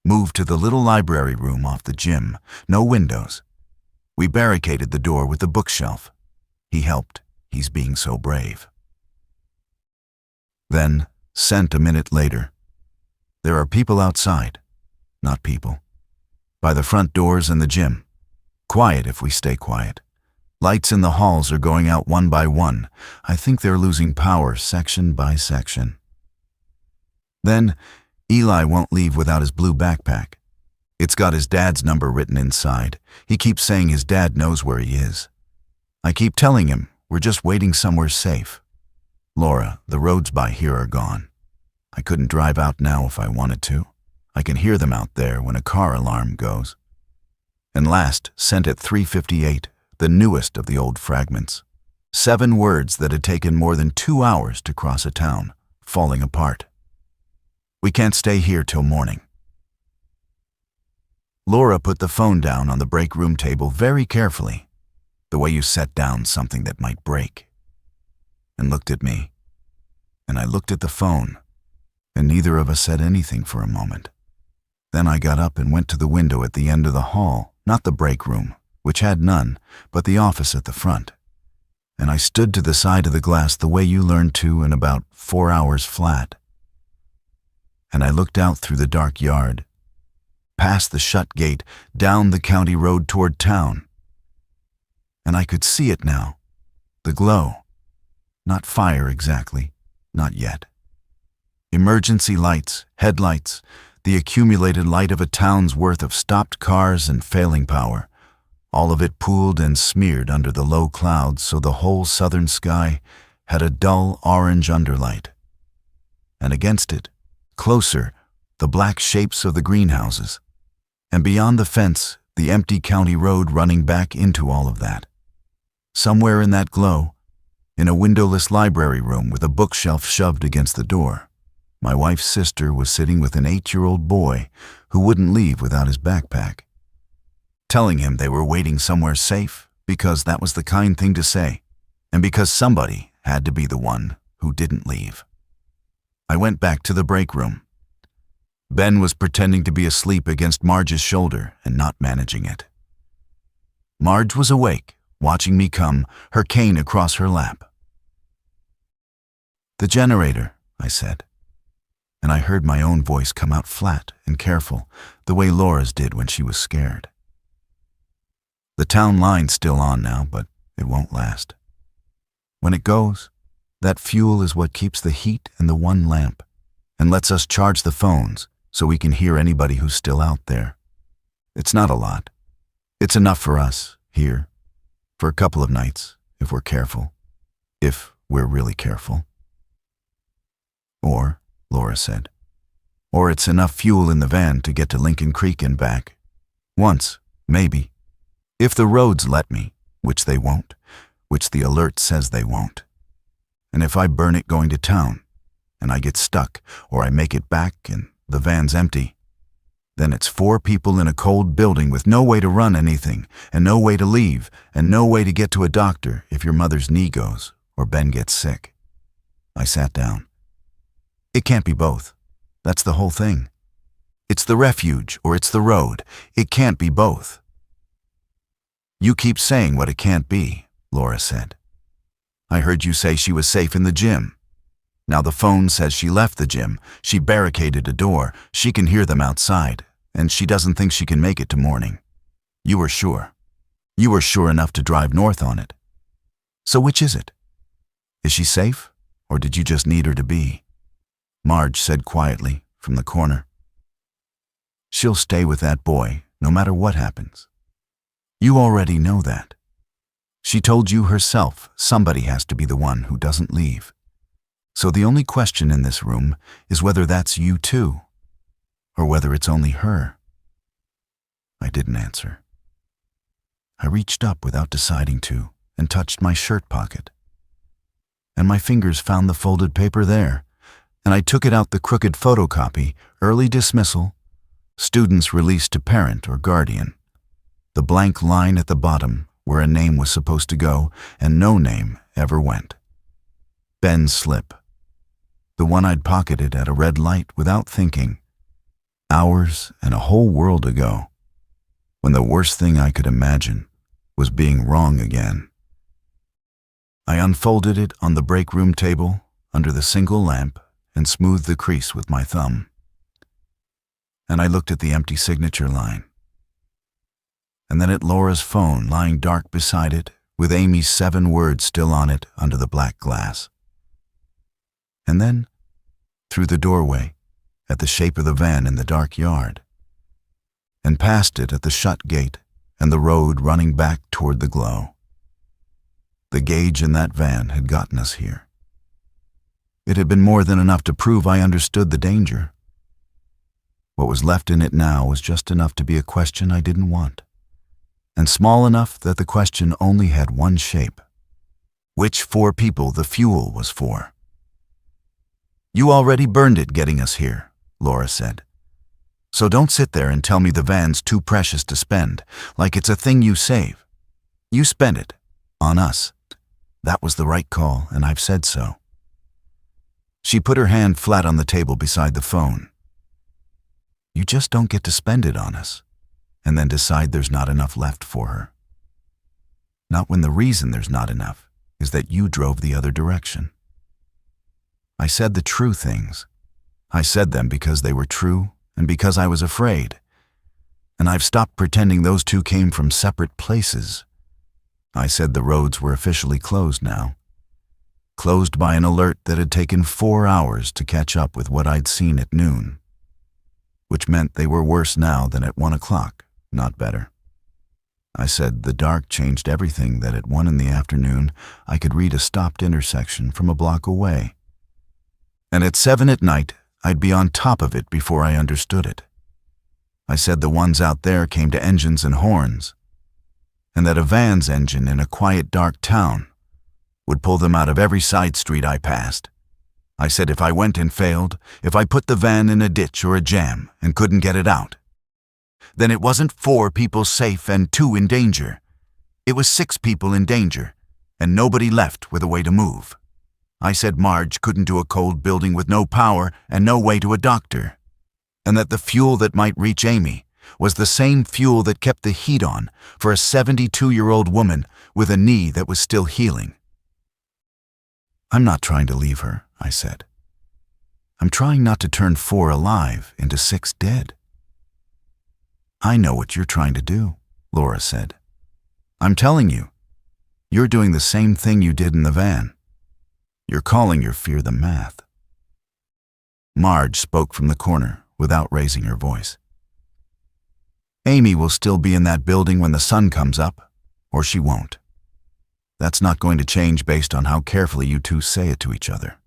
A: Moved to the little library room off the gym. No windows. We barricaded the door with the bookshelf. He helped. He's being so brave." Then, sent a minute later, "There are people outside. Not people. By the front doors and the gym. Quiet if we stay quiet. Lights in the halls are going out one by one. I think they're losing power section by section." Then, "Eli won't leave without his blue backpack. It's got his dad's number written inside. He keeps saying his dad knows where he is. I keep telling him we're just waiting somewhere safe. Laura, the roads by here are gone. I couldn't drive out now if I wanted to. I can hear them out there when a car alarm goes. And last, sent at 3:58, the newest of the old fragments. 7 words that had taken more than 2 hours to cross a town, falling apart. We can't stay here till morning. Laura put the phone down on the break room table very carefully, the way you set down something that might break, and looked at me. And I looked at the phone, and neither of us said anything for a moment. Then I got up and went to the window at the end of the hall, not the break room, which had none, but the office at the front. And I stood to the side of the glass the way you learned to in about 4 hours flat. And I looked out through the dark yard, past the shut gate, down the county road toward town. And I could see it now, the glow. Not fire exactly, not yet. Emergency lights, headlights, the accumulated light of a town's worth of stopped cars and failing power, all of it pooled and smeared under the low clouds so the whole southern sky had a dull orange underlight. And against it, closer, the black shapes of the greenhouses, and beyond the fence, the empty county road running back into all of that. Somewhere in that glow, in a windowless library room with a bookshelf shoved against the door, my wife's sister was sitting with an 8-year-old boy who wouldn't leave without his backpack, telling him they were waiting somewhere safe because that was the kind thing to say, and because somebody had to be the one who didn't leave. I went back to the break room. Ben was pretending to be asleep against Marge's shoulder and not managing it. Marge was awake, watching me come, her cane across her lap. "The generator," I said, and I heard my own voice come out flat and careful, the way Laura's did when she was scared. "The town line's still on now, but it won't last. When it goes, that fuel is what keeps the heat in the one lamp and lets us charge the phones so we can hear anybody who's still out there. It's not a lot. It's enough for us, here, for a couple of nights, if we're careful. If we're really careful." "Or," Laura said, "or it's enough fuel in the van to get to Lincoln Creek and back. Once, maybe. If the roads let me, which they won't, which the alert says they won't. And if I burn it going to town, and I get stuck, or I make it back and the van's empty, then it's 4 people in a cold building with no way to run anything, and no way to leave, and no way to get to a doctor if your mother's knee goes, or Ben gets sick." I sat down. "It can't be both. That's the whole thing. It's the refuge, or it's the road. It can't be both." "You keep saying what it can't be," Laura said. "I heard you say she was safe in the gym. Now the phone says she left the gym, she barricaded a door, she can hear them outside, and she doesn't think she can make it to morning. You were sure. You were sure enough to drive north on it. So which is it? Is she safe, or did you just need her to be?" Marge said quietly from the corner. "She'll stay with that boy, no matter what happens. You already know that. She told you herself somebody has to be the one who doesn't leave. So the only question in this room is whether that's you too, or whether it's only her." I didn't answer. I reached up without deciding to and touched my shirt pocket. And my fingers found the folded paper there, and I took it out the crooked photocopy, early dismissal, students released to parent or guardian, the blank line at the bottom where a name was supposed to go and no name ever went. Ben's slip, the one I'd pocketed at a red light without thinking, hours and a whole world ago, when the worst thing I could imagine was being wrong again. I unfolded it on the break room table under the single lamp and smoothed the crease with my thumb. And I looked at the empty signature line. And then at Laura's phone lying dark beside it with Amy's 7 words still on it under the black glass. And then, through the doorway, at the shape of the van in the dark yard, and past it at the shut gate and the road running back toward the glow. The gauge in that van had gotten us here. It had been more than enough to prove I understood the danger. What was left in it now was just enough to be a question I didn't want, and small enough that the question only had one shape: which 4 people the fuel was for. "You already burned it getting us here," Laura said. "So don't sit there and tell me the van's too precious to spend, like it's a thing you save. You spent it. On us. That was the right call, and I've said so." She put her hand flat on the table beside the phone. "You just don't get to spend it on us, and then decide there's not enough left for her. Not when the reason there's not enough is that you drove the other direction." I said the true things. I said them because they were true and because I was afraid. And I've stopped pretending those two came from separate places. I said the roads were officially closed now. Closed by an alert that had taken 4 hours to catch up with what I'd seen at noon. Which meant they were worse now than at 1 o'clock, not better. I said the dark changed everything, that at 1 in the afternoon I could read a stopped intersection from a block away. And at 7 at night, I'd be on top of it before I understood it. I said the ones out there came to engines and horns, and that a van's engine in a quiet, dark town would pull them out of every side street I passed. I said if I went and failed, if I put the van in a ditch or a jam and couldn't get it out, then it wasn't 4 people safe and 2 in danger. It was 6 people in danger, and nobody left with a way to move. I said Marge couldn't do a cold building with no power and no way to a doctor, and that the fuel that might reach Amy was the same fuel that kept the heat on for a 72-year-old woman with a knee that was still healing. "I'm not trying to leave her," I said. "I'm trying not to turn 4 alive into 6 dead." "I know what you're trying to do," Laura said. "I'm telling you, you're doing the same thing you did in the van. You're calling your fear the math." Marge spoke from the corner without raising her voice. "Amy will still be in that building when the sun comes up, or she won't. That's not going to change based on how carefully you two say it to each other."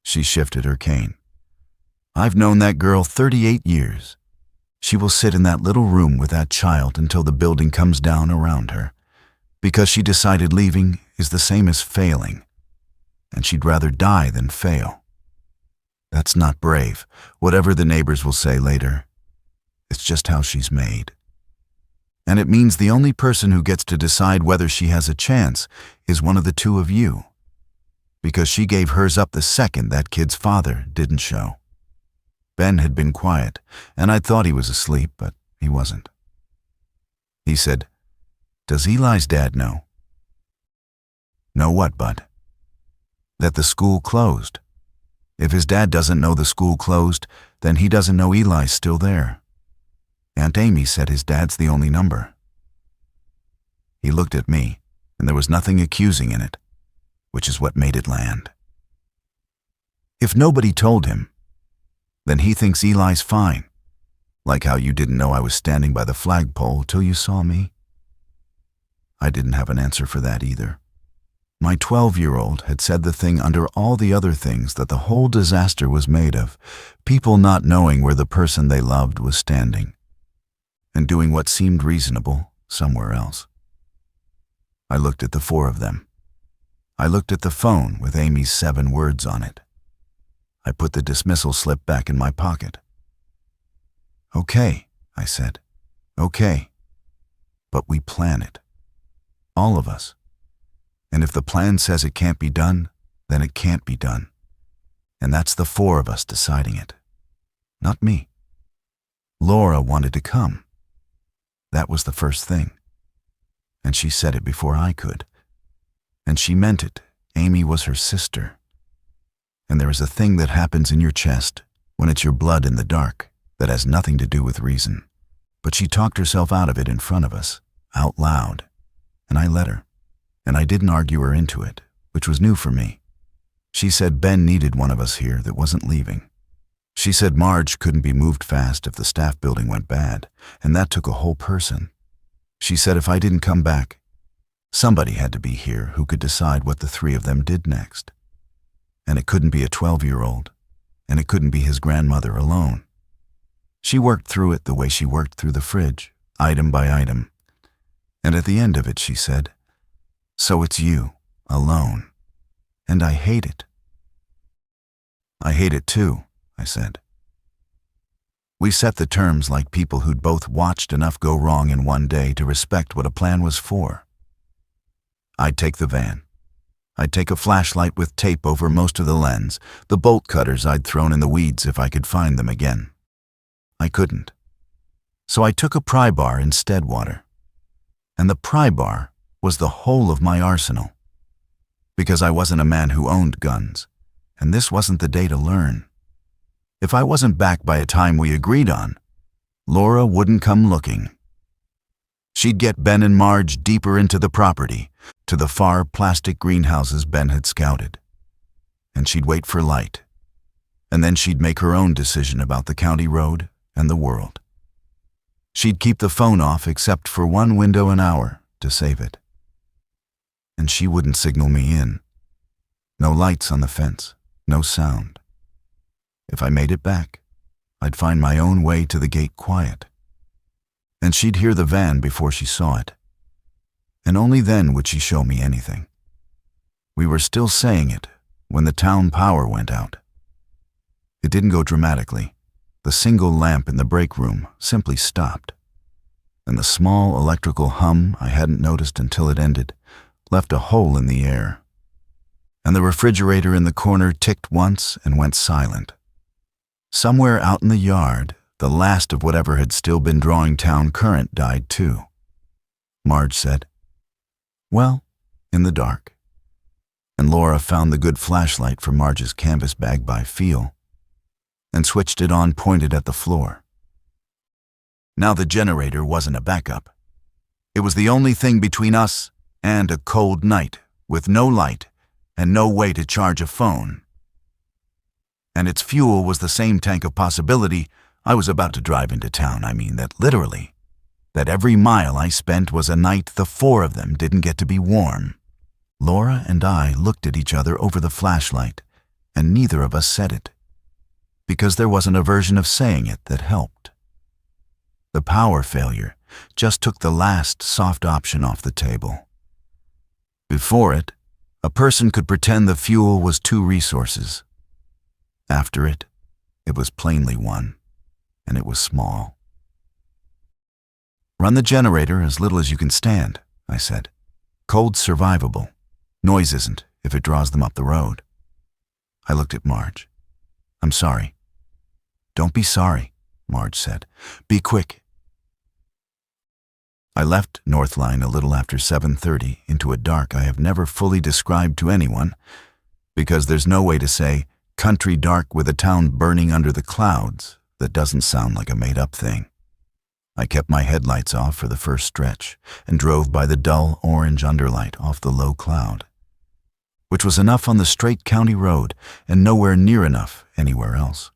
A: She shifted her cane. "I've known that girl 38 years. She will sit in that little room with that child until the building comes down around her, because she decided leaving is the same as failing, and she'd rather die than fail. That's not brave, whatever the neighbors will say later. It's just how she's made. And it means the only person who gets to decide whether she has a chance is one of the 2 of you, because she gave hers up the second that kid's father didn't show." Ben had been quiet, and I'd thought he was asleep, but he wasn't. He said, "Does Eli's dad know?" "Know what, Bud?" "That the school closed. If his dad doesn't know the school closed, then he doesn't know Eli's still there. Aunt Amy said his dad's the only number." He looked at me, and there was nothing accusing in it, which is what made it land. "If nobody told him, then he thinks Eli's fine, like how you didn't know I was standing by the flagpole till you saw me." I didn't have an answer for that either. My 12-year-old had said the thing under all the other things that the whole disaster was made of, people not knowing where the person they loved was standing, and doing what seemed reasonable somewhere else. I looked at the 4 of them. I looked at the phone with Amy's 7 words on it. I put the dismissal slip back in my pocket. "Okay," I said. "Okay. But we plan it. All of us. And if the plan says it can't be done, then it can't be done. And that's the 4 of us deciding it. Not me." Laura wanted to come. That was the first thing. And she said it before I could. And she meant it. Amy was her sister. And there is a thing that happens in your chest when it's your blood in the dark that has nothing to do with reason. But she talked herself out of it in front of us, out loud, and I let her. And I didn't argue her into it, which was new for me. She said Ben needed one of us here that wasn't leaving. She said Marge couldn't be moved fast if the staff building went bad, and that took a whole person. She said if I didn't come back, somebody had to be here who could decide what the three of them did next. And it couldn't be a 12-year-old, and it couldn't be his grandmother alone. She worked through it the way she worked through the fridge, item by item. And at the end of it, she said, "So it's you, alone. And I hate it." "I hate it too," I said. We set the terms like people who'd both watched enough go wrong in one day to respect what a plan was for. I'd take the van. I'd take a flashlight with tape over most of the lens, the bolt cutters I'd thrown in the weeds if I could find them again. I couldn't. So I took a pry bar instead, water. And the pry bar was the whole of my arsenal. Because I wasn't a man who owned guns, and this wasn't the day to learn. If I wasn't back by a time we agreed on, Laura wouldn't come looking. She'd get Ben and Marge deeper into the property, to the far plastic greenhouses Ben had scouted. And she'd wait for light. And then she'd make her own decision about the county road and the world. She'd keep the phone off except for one window an hour to save it. And she wouldn't signal me in. No lights on the fence, no sound. If I made it back, I'd find my own way to the gate quiet. And she'd hear the van before she saw it. And only then would she show me anything. We were still saying it when the town power went out. It didn't go dramatically. The single lamp in the break room simply stopped. And the small electrical hum I hadn't noticed until it ended left a hole in the air. And the refrigerator in the corner ticked once and went silent. Somewhere out in the yard, the last of whatever had still been drawing town current died too. Marge said, "Well, in the dark." And Laura found the good flashlight from Marge's canvas bag by feel and switched it on pointed at the floor. Now the generator wasn't a backup. It was the only thing between us and a cold night with no light and no way to charge a phone. And its fuel was the same tank of possibility I was about to drive into town. I mean that literally. That every mile I spent was a night the four of them didn't get to be warm. Laura and I looked at each other over the flashlight, and neither of us said it. Because there wasn't a version of saying it that helped. The power failure just took the last soft option off the table. Before it, a person could pretend the fuel was two resources. After it, it was plainly one, and it was small. "Run the generator as little as you can stand," I said. "Cold's survivable. Noise isn't if it draws them up the road." I looked at Marge. "I'm sorry." "Don't be sorry," Marge said. "Be quick." I left Northline a little after 7:30 into a dark I have never fully described to anyone, because there's no way to say country dark with a town burning under the clouds that doesn't sound like a made-up thing. I kept my headlights off for the first stretch and drove by the dull orange underlight off the low cloud, which was enough on the straight county road and nowhere near enough anywhere else.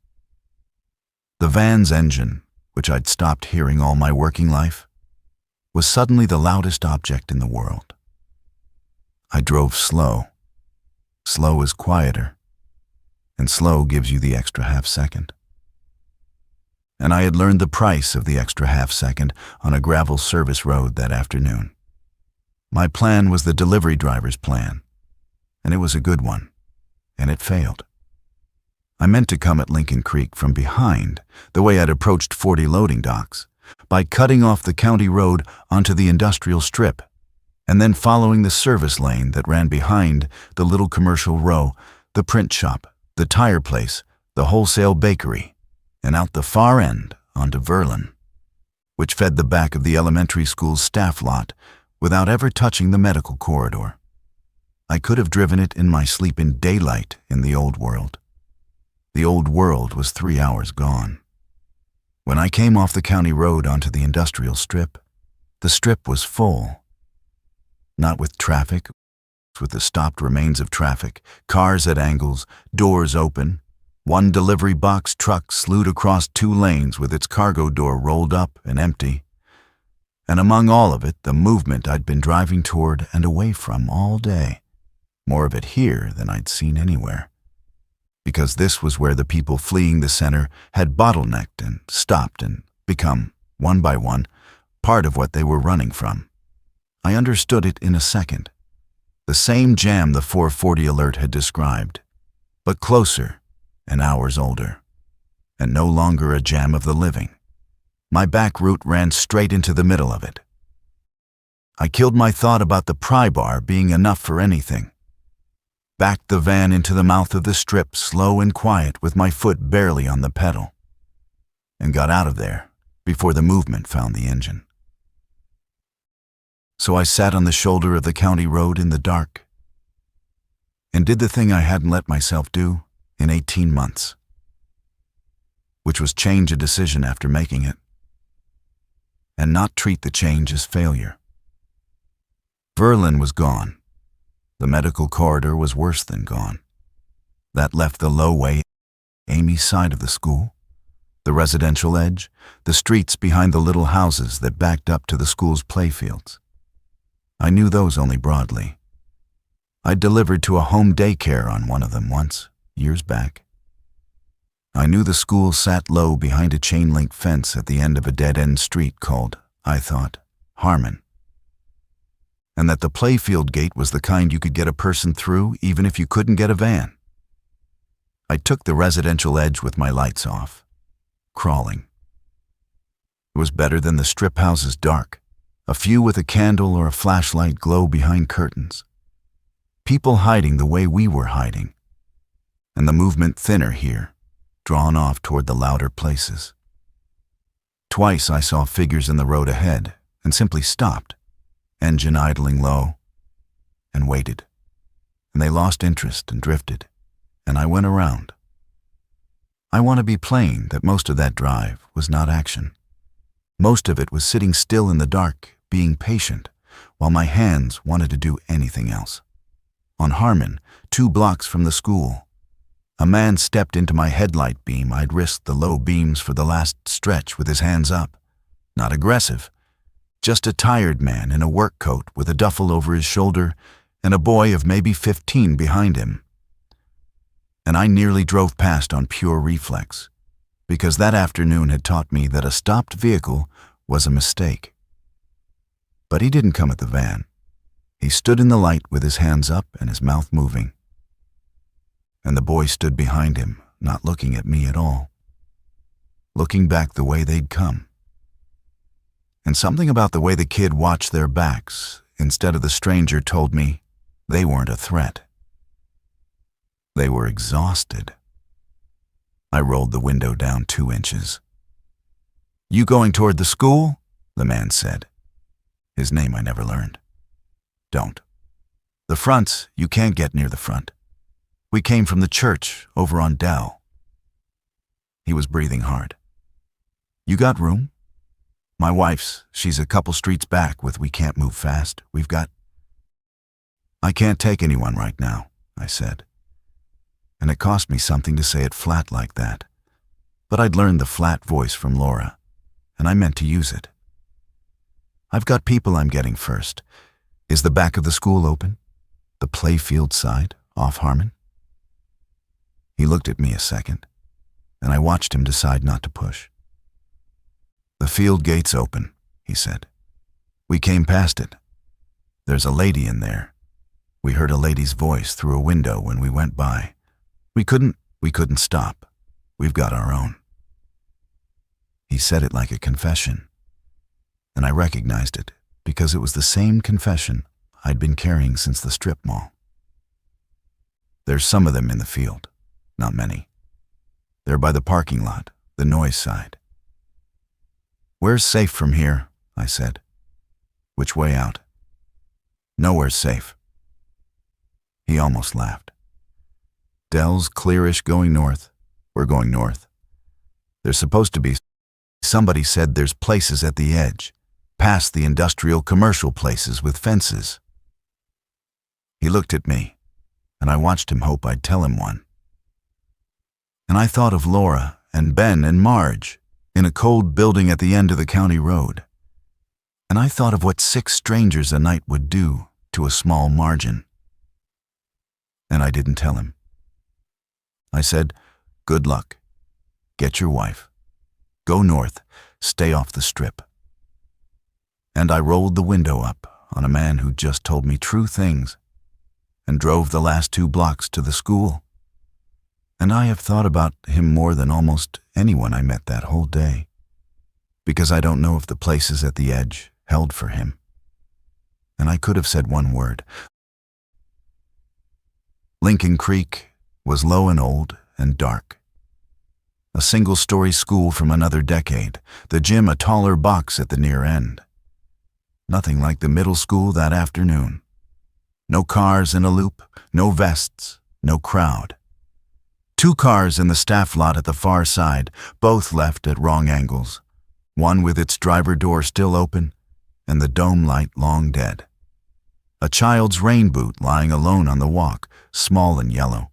A: The van's engine, which I'd stopped hearing all my working life, was suddenly the loudest object in the world. I drove slow. Slow is quieter, and slow gives you the extra half-second. And I had learned the price of the extra half-second on a gravel service road that afternoon. My plan was the delivery driver's plan, and it was a good one, and it failed. I meant to come at Lincoln Creek from behind, the way I'd approached 40 loading docks, by cutting off the county road onto the industrial strip, and then following the service lane that ran behind the little commercial row, the print shop, the tire place, the wholesale bakery, and out the far end onto Verlin, which fed the back of the elementary school's staff lot without ever touching the medical corridor. I could have driven it in my sleep in daylight in the old world. The old world was 3 hours gone. When I came off the county road onto the industrial strip, the strip was full. Not with traffic, with the stopped remains of traffic, cars at angles, doors open, One delivery box truck slewed across 2 lanes with its cargo door rolled up and empty. And among all of it, the movement I'd been driving toward and away from all day. More of it here than I'd seen anywhere. Because this was where the people fleeing the center had bottlenecked and stopped and become, one by one, part of what they were running from. I understood it in a second. The same jam the 440 alert had described, but closer and hours older, and no longer a jam of the living. My back route ran straight into the middle of it. I killed my thought about the pry bar being enough for anything. Backed the van into the mouth of the strip, slow and quiet, with my foot barely on the pedal, and got out of there before the movement found the engine. So I sat on the shoulder of the county road in the dark and did the thing I hadn't let myself do in 18 months, which was change a decision after making it and not treat the change as failure. Verlin was gone. The medical corridor was worse than gone. That left the low-way, Amy's side of the school, the residential edge, the streets behind the little houses that backed up to the school's playfields. I knew those only broadly. I'd delivered to a home daycare on one of them once, years back. I knew the school sat low behind a chain-link fence at the end of a dead-end street called, I thought, Harmon. And that the playfield gate was the kind you could get a person through even if you couldn't get a van. I took the residential edge with my lights off, crawling. It was better than the strip houses dark, a few with a candle or a flashlight glow behind curtains. People hiding the way we were hiding, and the movement thinner here, drawn off toward the louder places. Twice I saw figures in the road ahead and simply stopped, engine idling low, and waited. And they lost interest and drifted, and I went around. I want to be plain that most of that drive was not action. Most of it was sitting still in the dark, being patient, while my hands wanted to do anything else. On Harmon, 2 blocks from the school, a man stepped into my headlight beam. I'd risked the low beams for the last stretch with his hands up. Not aggressive, just a tired man in a work coat with a duffel over his shoulder and a boy of maybe 15 behind him. And I nearly drove past on pure reflex, because that afternoon had taught me that a stopped vehicle was a mistake. But he didn't come at the van. He stood in the light with his hands up and his mouth moving. And the boy stood behind him, not looking at me at all, looking back the way they'd come. And something about the way the kid watched their backs instead of the stranger told me they weren't a threat. They were exhausted. I rolled the window down 2 inches. "You going toward the school?" the man said. His name I never learned. "Don't. The fronts, you can't get near the front. We came from the church over on Dell." He was breathing hard. "You got room? My wife's, she's a couple streets back with we can't move fast. We've got—" "I can't take anyone right now," I said. And it cost me something to say it flat like that. But I'd learned the flat voice from Laura, and I meant to use it. "I've got people I'm getting first. Is the back of the school open? The playfield side, off Harmon?" He looked at me a second, and I watched him decide not to push. "The field gate's open," he said. "We came past it. There's a lady in there. We heard a lady's voice through a window when we went by. We couldn't stop. We've got our own." He said it like a confession, and I recognized it because it was the same confession I'd been carrying since the strip mall. "There's some of them in the field, not many. They're by the parking lot, the noise side." "Where's safe from here?" I said. "Which way out?" "Nowhere's safe." He almost laughed. "Dell's clearish going north. We're going north. There's supposed to be. Somebody said there's places at the edge, past the industrial commercial places with fences." He looked at me, and I watched him hope I'd tell him one. And I thought of Laura and Ben and Marge in a cold building at the end of the county road. And I thought of what 6 strangers a night would do to a small margin. And I didn't tell him. I said, "Good luck. Get your wife. Go north. Stay off the strip." And I rolled the window up on a man who just told me true things and drove the last 2 blocks to the school. And I have thought about him more than almost anyone I met that whole day, because I don't know if the places at the edge held for him. And I could have said one word. Lincoln Creek was low and old and dark. A single-story school from another decade, the gym a taller box at the near end. Nothing like the middle school that afternoon. No cars in a loop, no vests, no crowd. 2 cars in the staff lot at the far side, both left at wrong angles. One with its driver door still open, and the dome light long dead. A child's rain boot lying alone on the walk, small and yellow,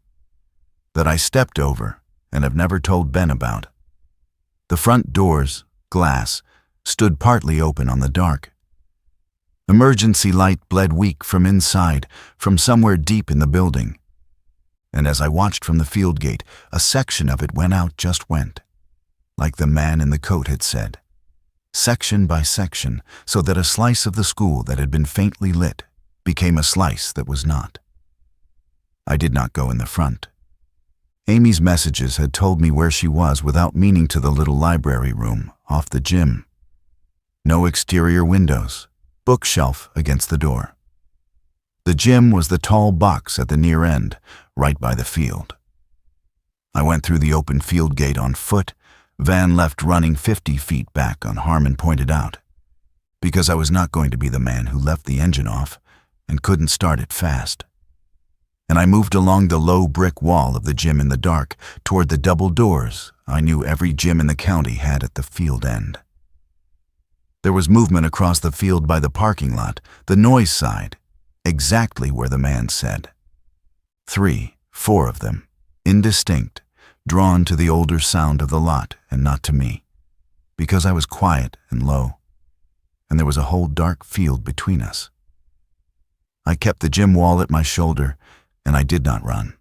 A: that I stepped over and have never told Ben about. The front doors, glass, stood partly open on the dark. Emergency light bled weak from inside, from somewhere deep in the building. And as I watched from the field gate, a section of it just went, like the man in the coat had said, section by section, so that a slice of the school that had been faintly lit became a slice that was not. I did not go in the front. Amy's messages had told me where she was without meaning to the little library room off the gym. No exterior windows, bookshelf against the door. The gym was the tall box at the near end, right by the field. I went through the open field gate on foot, van left running 50 feet back on Harmon pointed out, because I was not going to be the man who left the engine off and couldn't start it fast. And I moved along the low brick wall of the gym in the dark toward the double doors I knew every gym in the county had at the field end. There was movement across the field by the parking lot, the noise side, exactly where the man said. 3, 4 of them, indistinct, drawn to the older sound of the lot and not to me, because I was quiet and low, and there was a whole dark field between us. I kept the gym wall at my shoulder, and I did not run.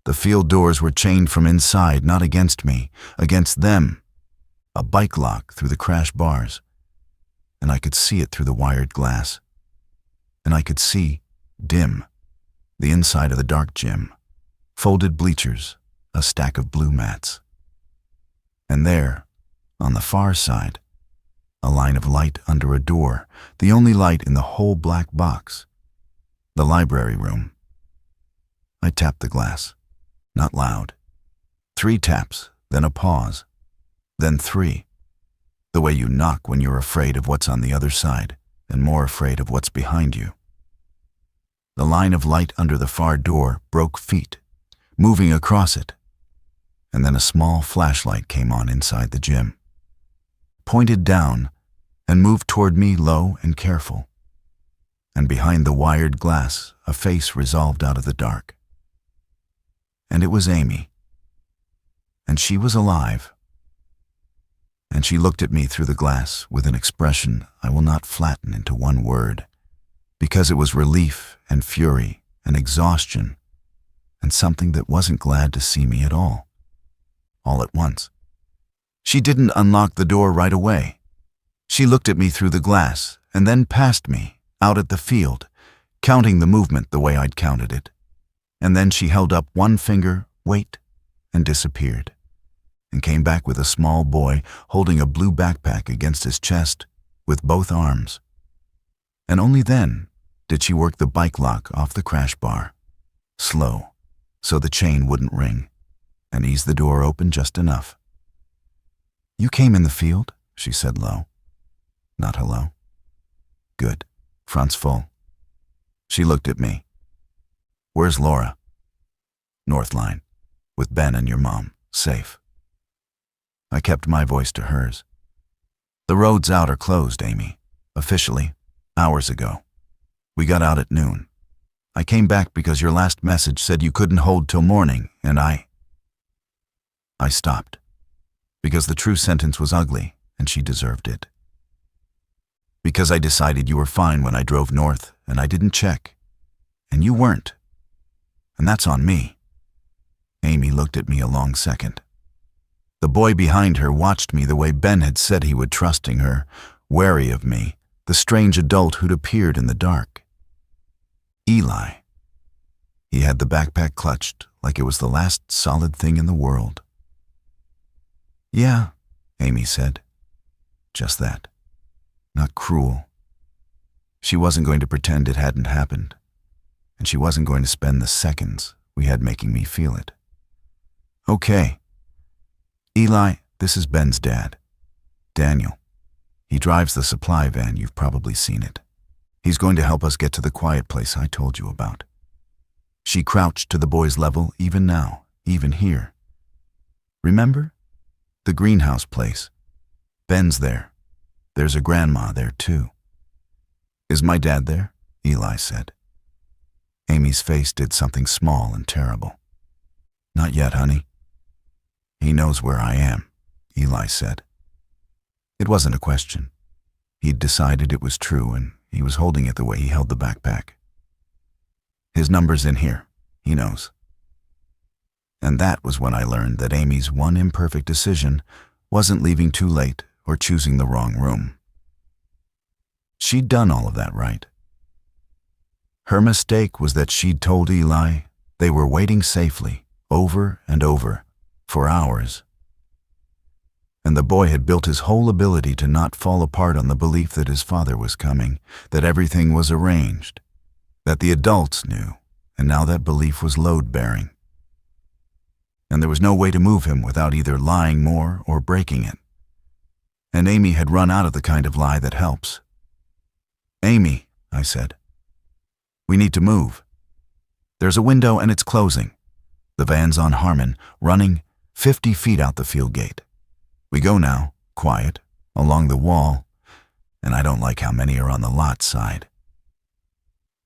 A: The field doors were chained from inside, not against me, against them. A bike lock through the crash bars, and I could see it through the wired glass. And I could see, dim, the inside of the dark gym, folded bleachers, a stack of blue mats. And there, on the far side, a line of light under a door, the only light in the whole black box, the library room. I tapped the glass, not loud. 3 taps, then a pause, then 3. The way you knock when you're afraid of what's on the other side and more afraid of what's behind you. The line of light under the far door broke feet, moving across it, and then a small flashlight came on inside the gym, pointed down and moved toward me low and careful. And behind the wired glass, a face resolved out of the dark. And it was Amy. And she was alive. And she looked at me through the glass with an expression I will not flatten into one word, because it was relief and fury and exhaustion and something that wasn't glad to see me at all at once. She didn't unlock the door right away. She looked at me through the glass and then past me, out at the field, counting the movement the way I'd counted it. And then she held up one finger, wait, and disappeared, and came back with a small boy holding a blue backpack against his chest with both arms. And only then did she work the bike lock off the crash bar, slow, so the chain wouldn't ring, and ease the door open just enough. "You came in the field?" she said low. Not hello. "Good. Front's full." She looked at me. "Where's Laura?" "Northline, with Ben and your mom, safe." I kept my voice to hers. "The roads out are closed, Amy. Officially, hours ago. We got out at noon. I came back because your last message said you couldn't hold till morning, and I..." I stopped, because the true sentence was ugly, and she deserved it. Because I decided you were fine when I drove north, and I didn't check. And you weren't. And that's on me. Amy looked at me a long second. The boy behind her watched me the way Ben had said he would, trusting her, wary of me, the strange adult who'd appeared in the dark. Eli. He had the backpack clutched like it was the last solid thing in the world. Yeah, Amy said. Just that. Not cruel. She wasn't going to pretend it hadn't happened, and she wasn't going to spend the seconds we had making me feel it. Okay. Eli, this is Ben's dad, Daniel. He drives the supply van, you've probably seen it. He's going to help us get to the quiet place I told you about. She crouched to the boy's level even now, even here. Remember? The greenhouse place. Ben's there. There's a grandma there too. Is my dad there? Eli said. Amy's face did something small and terrible. Not yet, honey. He knows where I am, Eli said. It wasn't a question. He'd decided it was true, and he was holding it the way he held the backpack. His number's in here, he knows. And that was when I learned that Amy's one imperfect decision wasn't leaving too late or choosing the wrong room. She'd done all of that right. Her mistake was that she'd told Eli they were waiting safely, over and over, for hours. And the boy had built his whole ability to not fall apart on the belief that his father was coming, that everything was arranged, that the adults knew, and now that belief was load-bearing. And there was no way to move him without either lying more or breaking it. And Amy had run out of the kind of lie that helps. Amy, I said, we need to move. There's a window and it's closing. The van's on Harmon, running 50 feet out the field gate. We go now, quiet, along the wall, and I don't like how many are on the lot side.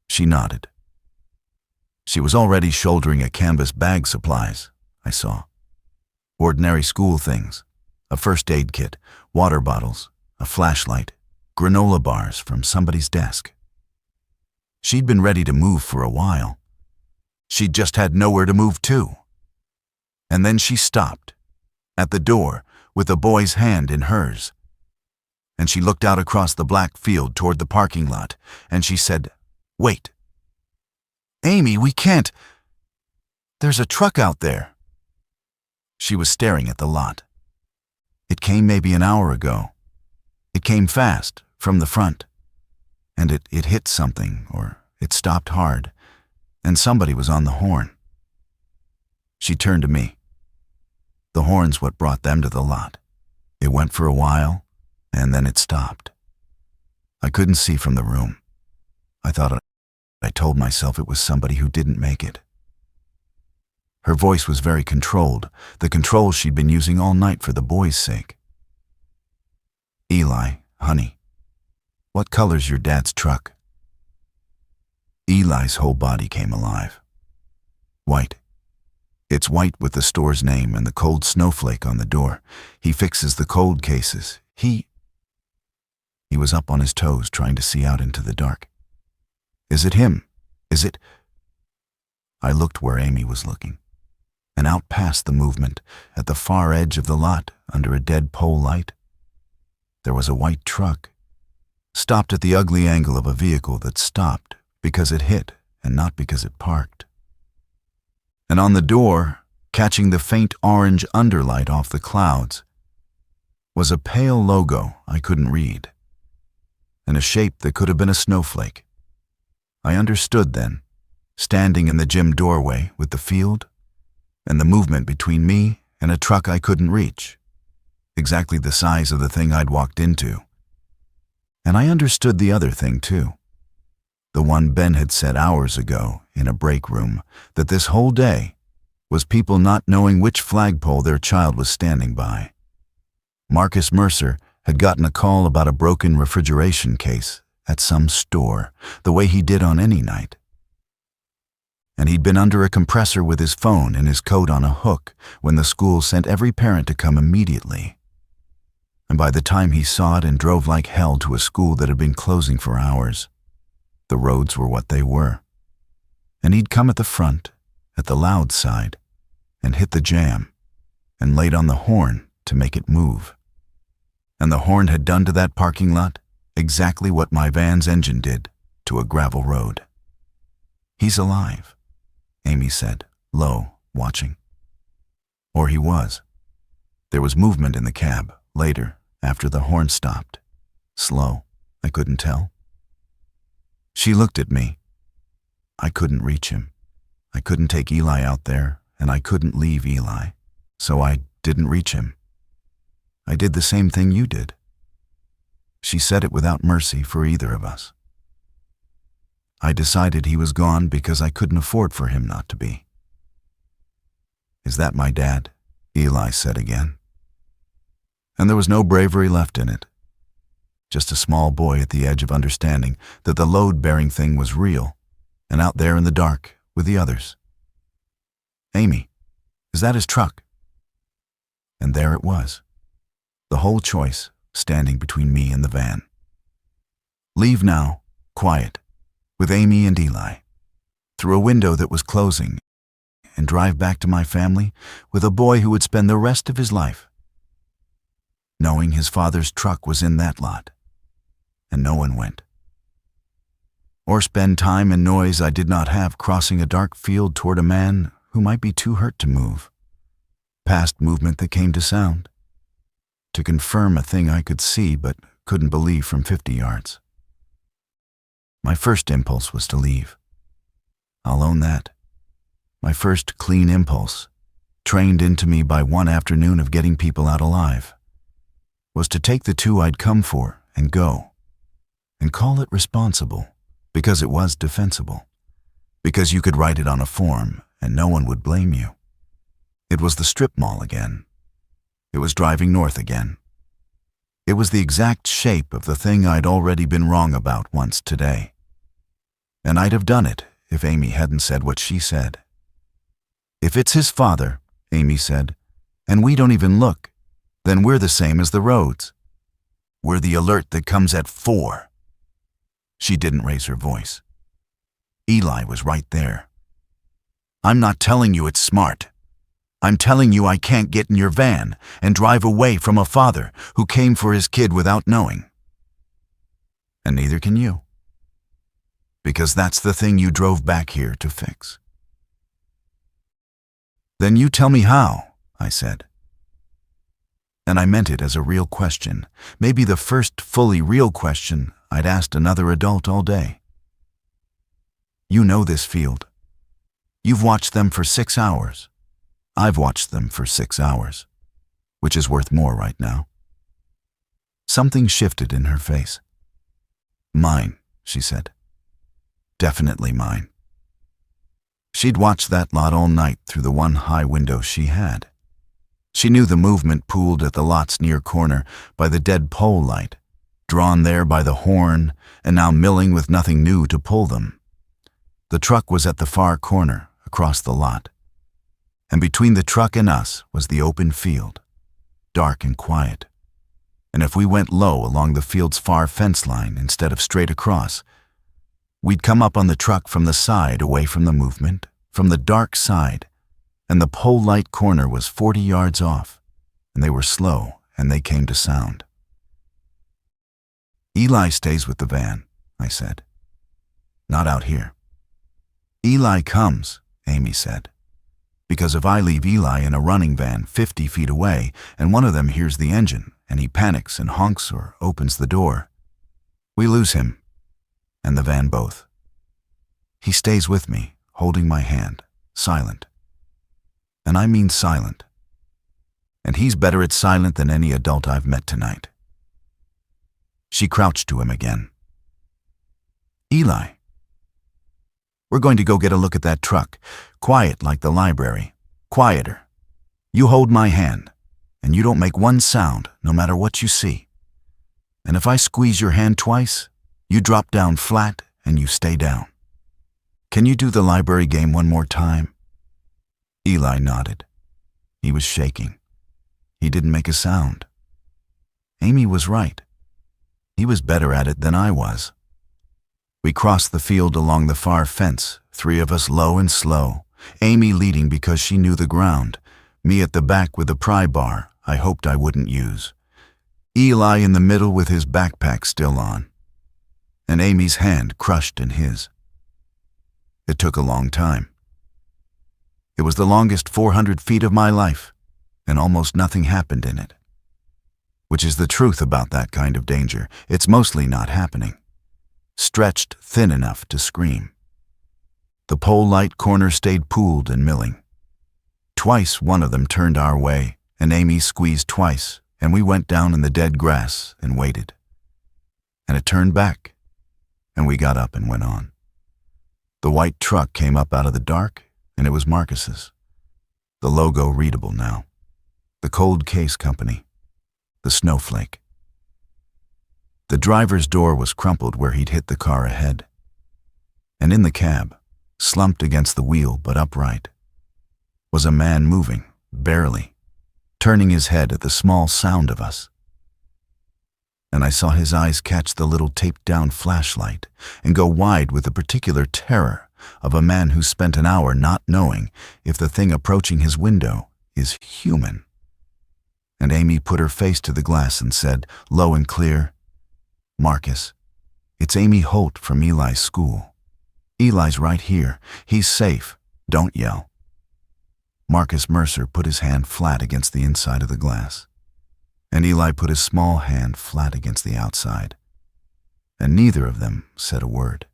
A: She nodded. She was already shouldering a canvas bag supplies, I saw. Ordinary school things, a first aid kit, water bottles, a flashlight, granola bars from somebody's desk. She'd been ready to move for a while. She'd just had nowhere to move to. And then she stopped, at the door, with the boy's hand in hers. And she looked out across the black field toward the parking lot, and she said, "Wait. Amy, we can't. There's a truck out there." She was staring at the lot. It came maybe an hour ago. It came fast, from the front. And it hit something, or it stopped hard, and somebody was on the horn. She turned to me. The horn's what brought them to the lot. It went for a while, and then it stopped. I couldn't see from the room. I told myself it was somebody who didn't make it. Her voice was very controlled, the control she'd been using all night for the boy's sake. Eli, honey, what color's your dad's truck? Eli's whole body came alive. White. It's white with the store's name and the cold snowflake on the door. He fixes the cold cases. He was up on his toes trying to see out into the dark. Is it him? Is it? I looked where Amy was looking, and out past the movement, at the far edge of the lot, under a dead pole light, there was a white truck, stopped at the ugly angle of a vehicle that stopped because it hit and not because it parked. And on the door, catching the faint orange underlight off the clouds, was a pale logo I couldn't read, and a shape that could have been a snowflake. I understood then, standing in the gym doorway with the field and the movement between me and a truck I couldn't reach, exactly the size of the thing I'd walked into. And I understood the other thing too, the one Ben had said hours ago in a break room, that this whole day was people not knowing which flagpole their child was standing by. Marcus Mercer had gotten a call about a broken refrigeration case at some store, the way he did on any night. And he'd been under a compressor with his phone and his coat on a hook when the school sent every parent to come immediately. And by the time he saw it and drove like hell to a school that had been closing for hours, the roads were what they were. And he'd come at the front, at the loud side, and hit the jam, and laid on the horn to make it move. And the horn had done to that parking lot exactly what my van's engine did to a gravel road. "He's alive," Amy said, low, watching. Or he was. There was movement in the cab, later, after the horn stopped. Slow, I couldn't tell. She looked at me. I couldn't reach him. I couldn't take Eli out there, and I couldn't leave Eli, so I didn't reach him. I did the same thing you did. She said it without mercy for either of us. I decided he was gone because I couldn't afford for him not to be. "Is that my dad?" Eli said again. And there was no bravery left in it. Just a small boy at the edge of understanding that the load-bearing thing was real, and out there in the dark with the others. "Amy, is that his truck?" And there it was. The whole choice standing between me and the van. Leave now, quiet, with Amy and Eli, through a window that was closing, and drive back to my family with a boy who would spend the rest of his life knowing his father's truck was in that lot, and no one went. Or spend time and noise I did not have crossing a dark field toward a man who might be too hurt to move, past movement that came to sound, to confirm a thing I could see but couldn't believe from 50 yards. My first impulse was to leave. I'll own that. My first clean impulse, trained into me by one afternoon of getting people out alive, was to take the two I'd come for and go, and call it responsible, because it was defensible, because you could write it on a form and no one would blame you. It was the strip mall again. It was driving north again. It was the exact shape of the thing I'd already been wrong about once today. And I'd have done it if Amy hadn't said what she said. "If it's his father," Amy said, "and we don't even look, then we're the same as the roads. We're the alert that comes at 4. She didn't raise her voice. Eli was right there. "I'm not telling you it's smart. I'm telling you I can't get in your van and drive away from a father who came for his kid without knowing. And neither can you. Because that's the thing you drove back here to fix." "Then you tell me how," I said. And I meant it as a real question, maybe the first fully real question I'd asked another adult all day. "You know this field. You've watched them for 6 hours. I've watched them for 6 hours, which is worth more right now." Something shifted in her face. "Mine," she said. "Definitely mine." She'd watched that lot all night through the one high window she had. She knew the movement pooled at the lot's near corner by the dead pole light, drawn there by the horn, and now milling with nothing new to pull them. The truck was at the far corner, across the lot. And between the truck and us was the open field, dark and quiet. And if we went low along the field's far fence line instead of straight across, we'd come up on the truck from the side away from the movement, from the dark side, and the pole light corner was 40 yards off, and they were slow, and they came to sound. "Eli stays with the van," I said. "Not out here." "Eli comes," Amy said, "because if I leave Eli in a running van 50 feet away, and one of them hears the engine, and he panics and honks or opens the door, we lose him, and the van both. He stays with me, holding my hand, silent. And I mean silent. And he's better at silent than any adult I've met tonight." She crouched to him again. "Eli, we're going to go get a look at that truck, quiet like the library, quieter. You hold my hand, and you don't make one sound no matter what you see. And if I squeeze your hand twice, you drop down flat and you stay down. Can you do the library game one more time? Eli nodded. He was shaking. He didn't make a sound. Amy was right. He was better at it than I was. We crossed the field along the far fence, 3 of us low and slow, Amy leading because she knew the ground, me at the back with a pry bar I hoped I wouldn't use, Eli in the middle with his backpack still on, and Amy's hand crushed in his. It took a long time. It was the longest 400 feet of my life, and almost nothing happened in it. Which is the truth about that kind of danger. It's mostly not happening. Stretched thin enough to scream. The pole light corner stayed pooled and milling. Twice one of them turned our way, and Amy squeezed twice, and we went down in the dead grass and waited. And it turned back, and we got up and went on. The white truck came up out of the dark, and it was Marcus's. The logo readable now. The Cold Case Company. The Snowflake. The driver's door was crumpled where he'd hit the car ahead. And in the cab, slumped against the wheel but upright, was a man moving, barely, turning his head at the small sound of us. And I saw his eyes catch the little taped-down flashlight and go wide with the particular terror of a man who spent an hour not knowing if the thing approaching his window is human. And Amy put her face to the glass and said, low and clear, "Marcus, it's Amy Holt from Eli's school. Eli's right here. He's safe. Don't yell." Marcus Mercer put his hand flat against the inside of the glass, and Eli put his small hand flat against the outside, and neither of them said a word.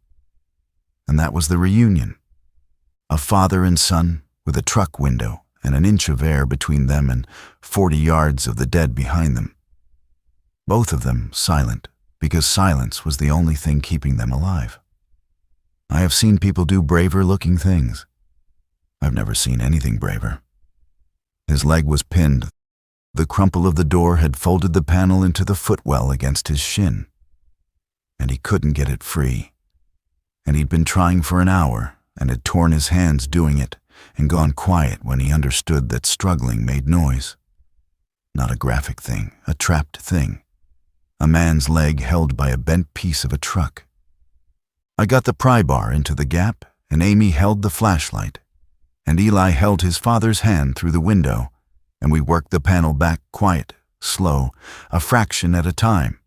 A: And that was the reunion. A father and son with a truck window and an inch of air between them and 40 yards of the dead behind them. Both of them silent, because silence was the only thing keeping them alive. I have seen people do braver-looking things. I've never seen anything braver. His leg was pinned. The crumple of the door had folded the panel into the footwell against his shin, and he couldn't get it free. And he'd been trying for an hour and had torn his hands doing it and gone quiet when he understood that struggling made noise. Not a graphic thing, a trapped thing. A man's leg held by a bent piece of a truck. I got the pry bar into the gap, and Amy held the flashlight, and Eli held his father's hand through the window, and we worked the panel back quiet, slow, a fraction at a time,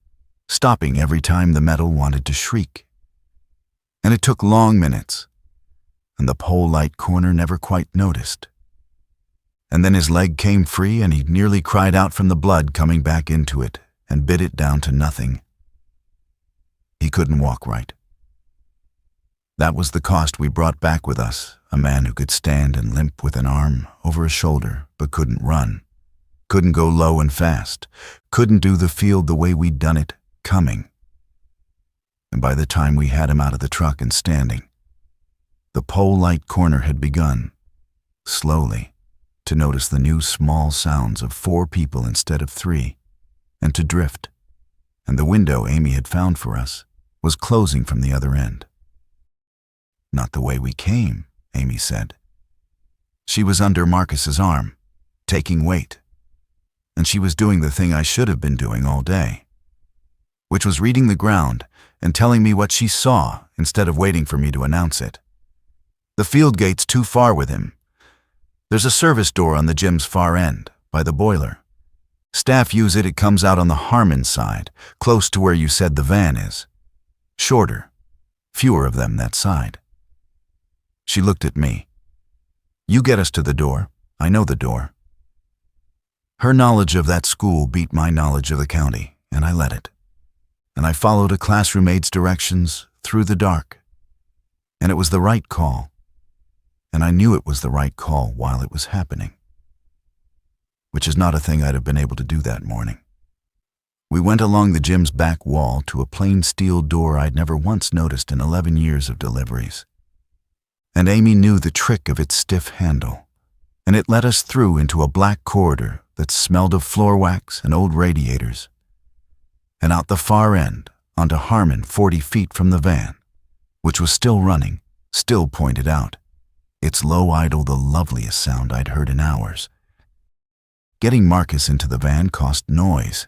A: stopping every time the metal wanted to shriek. And it took long minutes, and the pole light corner never quite noticed. And then his leg came free, and he nearly cried out from the blood coming back into it, and bit it down to nothing. He couldn't walk right. That was the cost we brought back with us, a man who could stand and limp with an arm over a shoulder, but couldn't run, couldn't go low and fast, couldn't do the field the way we'd done it, coming. And by the time we had him out of the truck and standing, the pole light corner had begun, slowly, to notice the new small sounds of 4 people instead of 3, and to drift, and the window Amy had found for us was closing from the other end. "Not the way we came," Amy said. She was under Marcus's arm, taking weight, and she was doing the thing I should have been doing all day, which was reading the ground and telling me what she saw instead of waiting for me to announce it. "The field gate's too far with him. There's a service door on the gym's far end, by the boiler. Staff use it. It comes out on the Harmon side, close to where you said the van is. Shorter, fewer of them that side." She looked at me. "You get us to the door. I know the door." Her knowledge of that school beat my knowledge of the county, and I let it. And I followed a classroom aide's directions through the dark. And it was the right call. And I knew it was the right call while it was happening. Which is not a thing I'd have been able to do that morning. We went along the gym's back wall to a plain steel door I'd never once noticed in 11 years of deliveries. And Amy knew the trick of its stiff handle, and it led us through into a black corridor that smelled of floor wax and old radiators, and out the far end onto Harmon 40 feet from the van, which was still running, still pointed out, its low idle the loveliest sound I'd heard in hours. Getting Marcus into the van cost noise.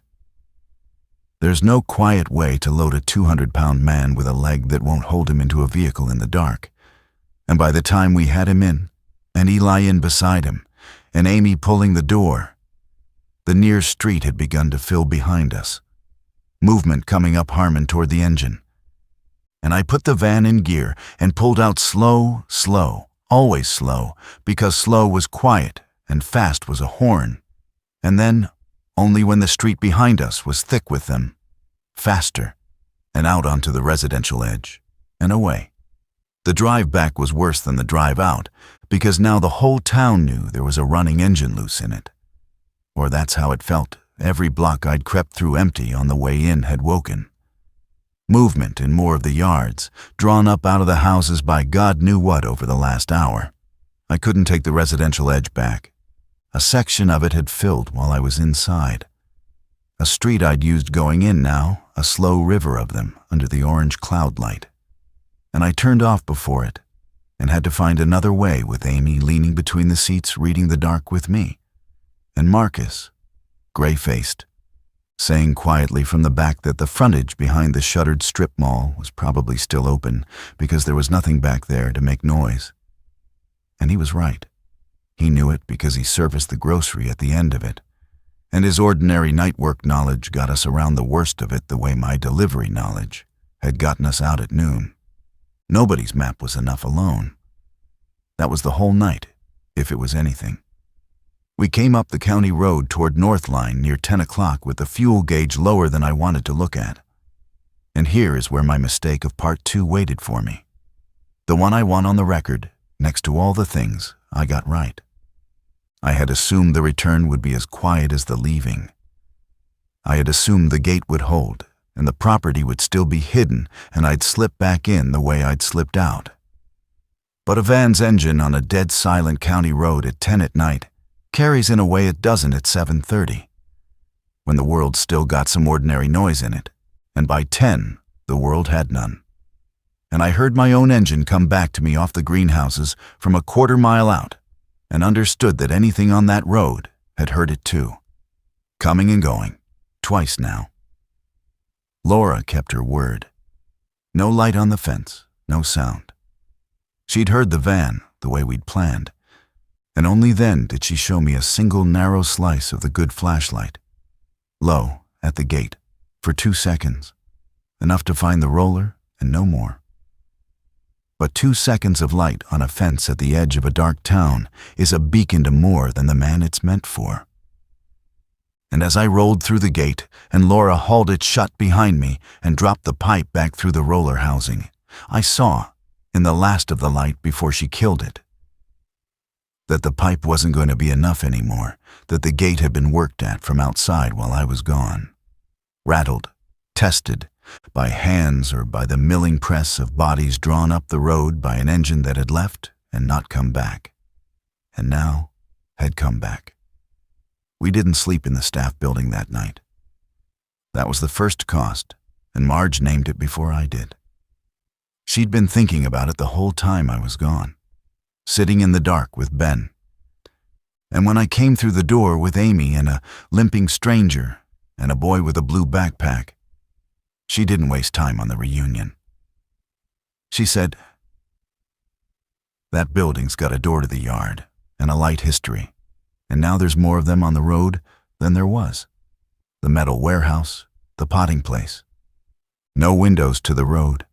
A: There's no quiet way to load a 200-pound man with a leg that won't hold him into a vehicle in the dark. And by the time we had him in, and Eli in beside him, and Amy pulling the door, the near street had begun to fill behind us. Movement coming up Harmon toward the engine. And I put the van in gear and pulled out slow, always slow, because slow was quiet and fast was a horn. And then, only when the street behind us was thick with them, faster, and out onto the residential edge, and away. The drive back was worse than the drive out, because now the whole town knew there was a running engine loose in it. Or that's how it felt. Every block I'd crept through empty on the way in had woken. Movement in more of the yards, drawn up out of the houses by God knew what over the last hour. I couldn't take the residential edge back. A section of it had filled while I was inside. A street I'd used going in now, a slow river of them under the orange cloud light. And I turned off before it, and had to find another way with Amy leaning between the seats reading the dark with me, and Marcus, gray-faced, saying quietly from the back that the frontage behind the shuttered strip mall was probably still open because there was nothing back there to make noise. And he was right. He knew it because he serviced the grocery at the end of it, and his ordinary night work knowledge got us around the worst of it the way my delivery knowledge had gotten us out at noon. Nobody's map was enough alone. That was the whole night, if it was anything. We came up the county road toward Northline near 10 o'clock with the fuel gauge lower than I wanted to look at. And here is where my mistake of part 2 waited for me. The one I want on the record, next to all the things I got right. I had assumed the return would be as quiet as the leaving. I had assumed the gate would hold, and the property would still be hidden, and I'd slip back in the way I'd slipped out. But a van's engine on a dead silent county road at 10 at night carries in a way it doesn't at 7:30, when the world still got some ordinary noise in it, and by 10 the world had none. And I heard my own engine come back to me off the greenhouses from a quarter-mile out, and understood that anything on that road had heard it too. Coming and going, twice now. Laura kept her word. No light on the fence, no sound. She'd heard the van the way we'd planned, and only then did she show me a single narrow slice of the good flashlight. Low, at the gate, for 2 seconds, enough to find the roller and no more. But 2 seconds of light on a fence at the edge of a dark town is a beacon to more than the man it's meant for. And as I rolled through the gate and Laura hauled it shut behind me and dropped the pipe back through the roller housing, I saw, in the last of the light before she killed it, that the pipe wasn't going to be enough anymore, that the gate had been worked at from outside while I was gone. Rattled, tested, by hands or by the milling press of bodies drawn up the road by an engine that had left and not come back, and now had come back. We didn't sleep in the staff building that night. That was the first cost, and Marge named it before I did. She'd been thinking about it the whole time I was gone, sitting in the dark with Ben. And when I came through the door with Amy and a limping stranger and a boy with a blue backpack, she didn't waste time on the reunion. She said, "That building's got a door to the yard and a light history, and now there's more of them on the road than there was. The metal warehouse, the potting place. No windows to the road.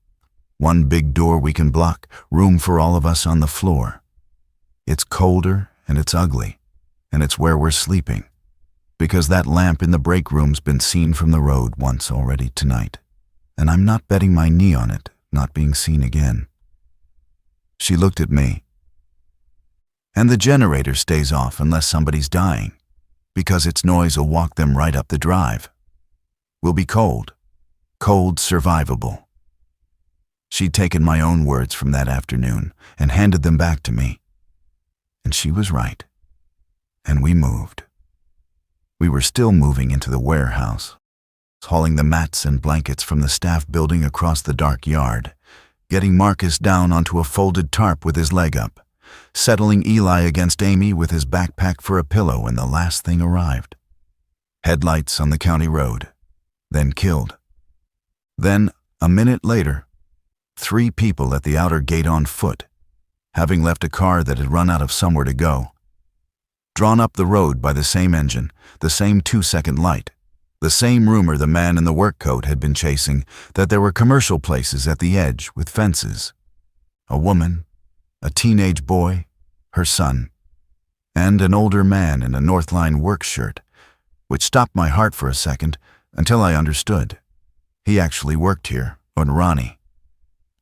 A: One big door we can block, room for all of us on the floor. It's colder and it's ugly, and it's where we're sleeping, because that lamp in the break room's been seen from the road once already tonight, and I'm not betting my knee on it not being seen again." She looked at me. "And the generator stays off unless somebody's dying, because its noise will walk them right up the drive. We'll be cold survivable." She'd taken my own words from that afternoon and handed them back to me. And she was right. And we moved. We were still moving into the warehouse, hauling the mats and blankets from the staff building across the dark yard, getting Marcus down onto a folded tarp with his leg up, settling Eli against Amy with his backpack for a pillow, and the last thing arrived. Headlights on the county road, then killed. Then, a minute later, 3 people at the outer gate on foot, having left a car that had run out of somewhere to go. Drawn up the road by the same engine, the same 2-second light, the same rumor the man in the work coat had been chasing, that there were commercial places at the edge with fences. A woman, a teenage boy, her son, and an older man in a Northline work shirt, which stopped my heart for a second until I understood. He actually worked here, on Ronnie,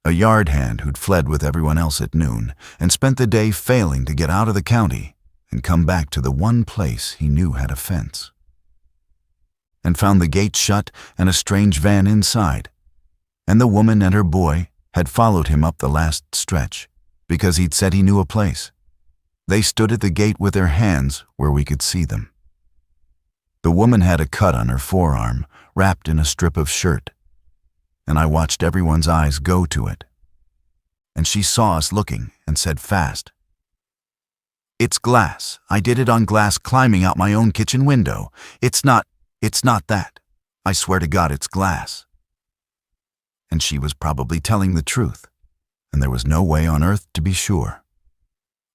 A: a yard hand who'd fled with everyone else at noon and spent the day failing to get out of the county and come back to the one place he knew had a fence. And found the gate shut and a strange van inside, and the woman and her boy had followed him up the last stretch because he'd said he knew a place. They stood at the gate with their hands where we could see them. The woman had a cut on her forearm, wrapped in a strip of shirt, and I watched everyone's eyes go to it. And she saw us looking and said fast, "It's glass. I did it on glass climbing out my own kitchen window. It's not that. I swear to God it's glass." And she was probably telling the truth, and there was no way on earth to be sure.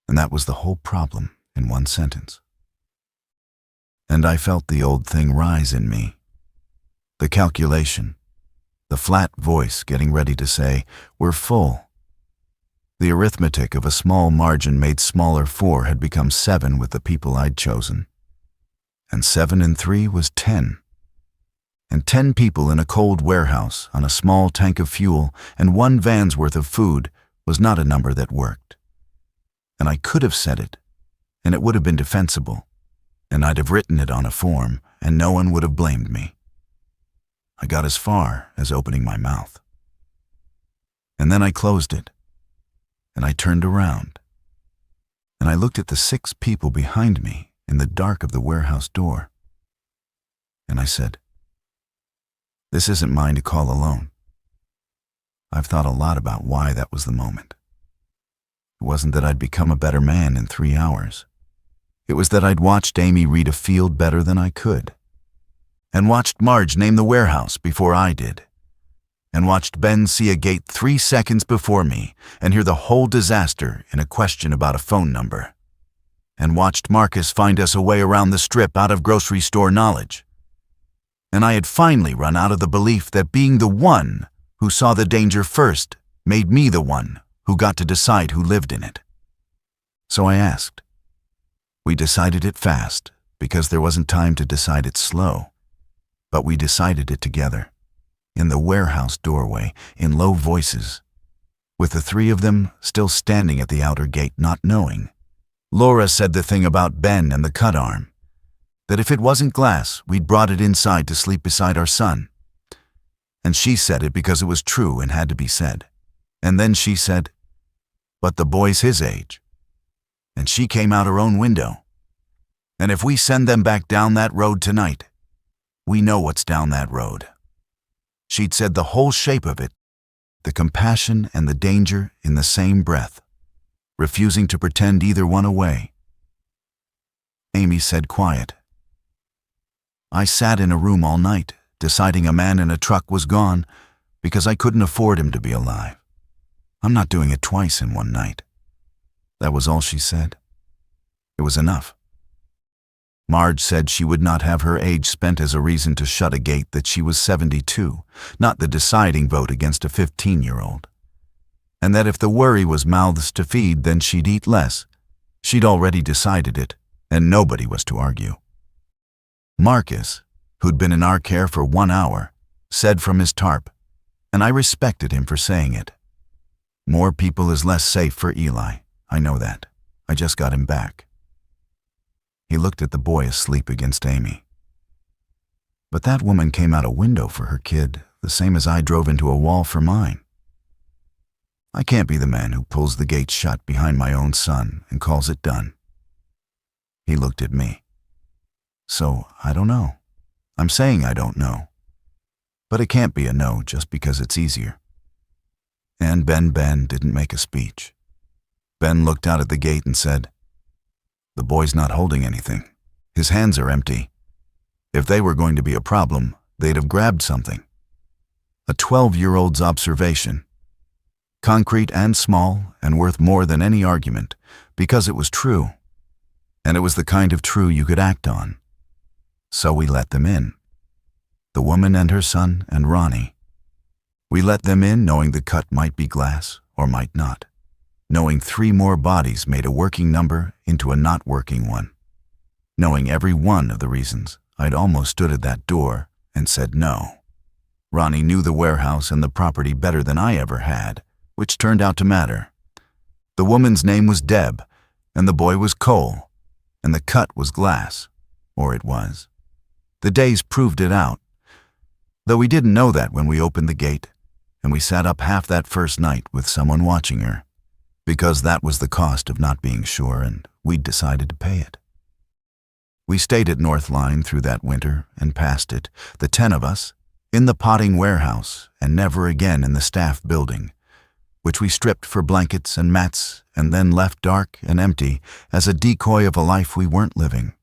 A: And that was the whole problem in one sentence. And I felt the old thing rise in me. The calculation, the flat voice getting ready to say, "We're full." The arithmetic of a small margin made smaller 4 had become 7 with the people I'd chosen. And 7 and 3 was 10. And 10 people in a cold warehouse on a small tank of fuel and 1 van's worth of food was not a number that worked. And I could have said it, and it would have been defensible, and I'd have written it on a form, and no one would have blamed me. I got as far as opening my mouth. And then I closed it, and I turned around, and I looked at the 6 people behind me in the dark of the warehouse door. And I said, "This isn't mine to call alone. I've thought a lot about why that was the moment. It wasn't that I'd become a better man in 3 hours. It was that I'd watched Amy read a field better than I could, and watched Marge name the warehouse before I did, and watched Ben see a gate 3 seconds before me and hear the whole disaster in a question about a phone number, and watched Marcus find us a way around the strip out of grocery store knowledge. And I had finally run out of the belief that being the one who saw the danger first made me the one who got to decide who lived in it. So I asked. We decided it fast because there wasn't time to decide it slow, but we decided it together, in the warehouse doorway, in low voices, with the 3 of them still standing at the outer gate not knowing. Laura said the thing about Ben and the cut arm, that if it wasn't glass, we'd brought it inside to sleep beside our son. And she said it because it was true and had to be said. And then she said, "But the boy's his age." And she came out her own window. "And if we send them back down that road tonight, we know what's down that road." She'd said the whole shape of it, the compassion and the danger in the same breath, refusing to pretend either one away. Amy said quiet. "I sat in a room all night, deciding a man in a truck was gone because I couldn't afford him to be alive. I'm not doing it twice in one night." That was all she said. It was enough. Marge said she would not have her age spent as a reason to shut a gate, that she was 72, not the deciding vote against a 15-year-old. And that if the worry was mouths to feed, then she'd eat less. She'd already decided it, and nobody was to argue. Marcus, who'd been in our care for 1 hour, said from his tarp, and I respected him for saying it, "More people is less safe for Eli. I know that. I just got him back." He looked at the boy asleep against Amy. "But that woman came out a window for her kid, the same as I drove into a wall for mine. I can't be the man who pulls the gate shut behind my own son and calls it done." He looked at me. "So, I don't know. I'm saying I don't know. But it can't be a no just because it's easier." And Ben didn't make a speech. Ben looked out at the gate and said, "The boy's not holding anything. His hands are empty. If they were going to be a problem, they'd have grabbed something." A 12-year-old's observation. Concrete and small and worth more than any argument, because it was true. And it was the kind of true you could act on. So we let them in. The woman and her son and Ronnie. We let them in knowing the cut might be glass or might not, knowing 3 more bodies made a working number into a not working one, knowing every one of the reasons I'd almost stood at that door and said no. Ronnie knew the warehouse and the property better than I ever had, which turned out to matter. The woman's name was Deb, and the boy was Cole, and the cut was glass, or it was. The days proved it out, though we didn't know that when we opened the gate, and we sat up half that first night with someone watching her, because that was the cost of not being sure, and we'd decided to pay it. We stayed at Northline through that winter and past it, the 10 of us, in the potting warehouse and never again in the staff building, which we stripped for blankets and mats and then left dark and empty as a decoy of a life we weren't living.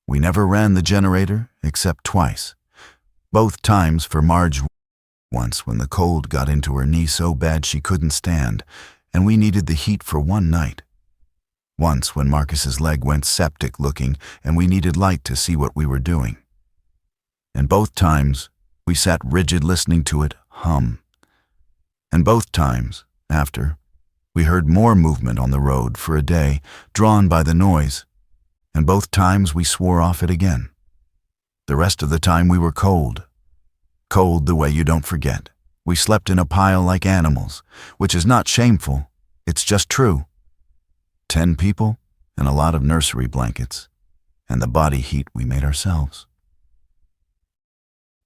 A: We never ran the generator except twice, both times for Marge. Once when the cold got into her knee so bad she couldn't stand, and we needed the heat for one night. Once when Marcus's leg went septic looking and we needed light to see what we were doing. And both times we sat rigid listening to it hum. And both times, after, we heard more movement on the road for a day, drawn by the noise, and both times we swore off it again. The rest of the time we were cold. Cold the way you don't forget. We slept in a pile like animals, which is not shameful, it's just true. 10 people and a lot of nursery blankets, and the body heat we made ourselves.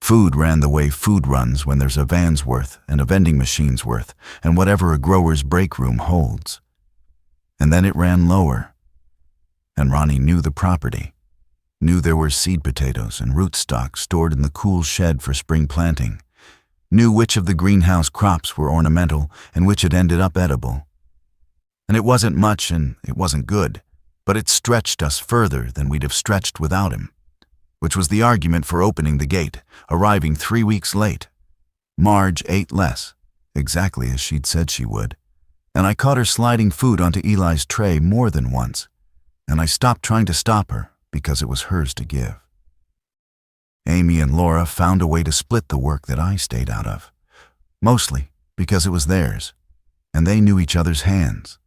A: Food ran the way food runs when there's a van's worth and a vending machine's worth and whatever a grower's break room holds. And then it ran lower. And Ronnie knew the property, knew there were seed potatoes and rootstock stored in the cool shed for spring planting, knew which of the greenhouse crops were ornamental and which had ended up edible. And it wasn't much and it wasn't good, but it stretched us further than we'd have stretched without him, which was the argument for opening the gate, arriving 3 weeks late. Marge ate less, exactly as she'd said she would, and I caught her sliding food onto Eli's tray more than once, and I stopped trying to stop her because it was hers to give. Amy and Laura found a way to split the work that I stayed out of, mostly because it was theirs, and they knew each other's hands.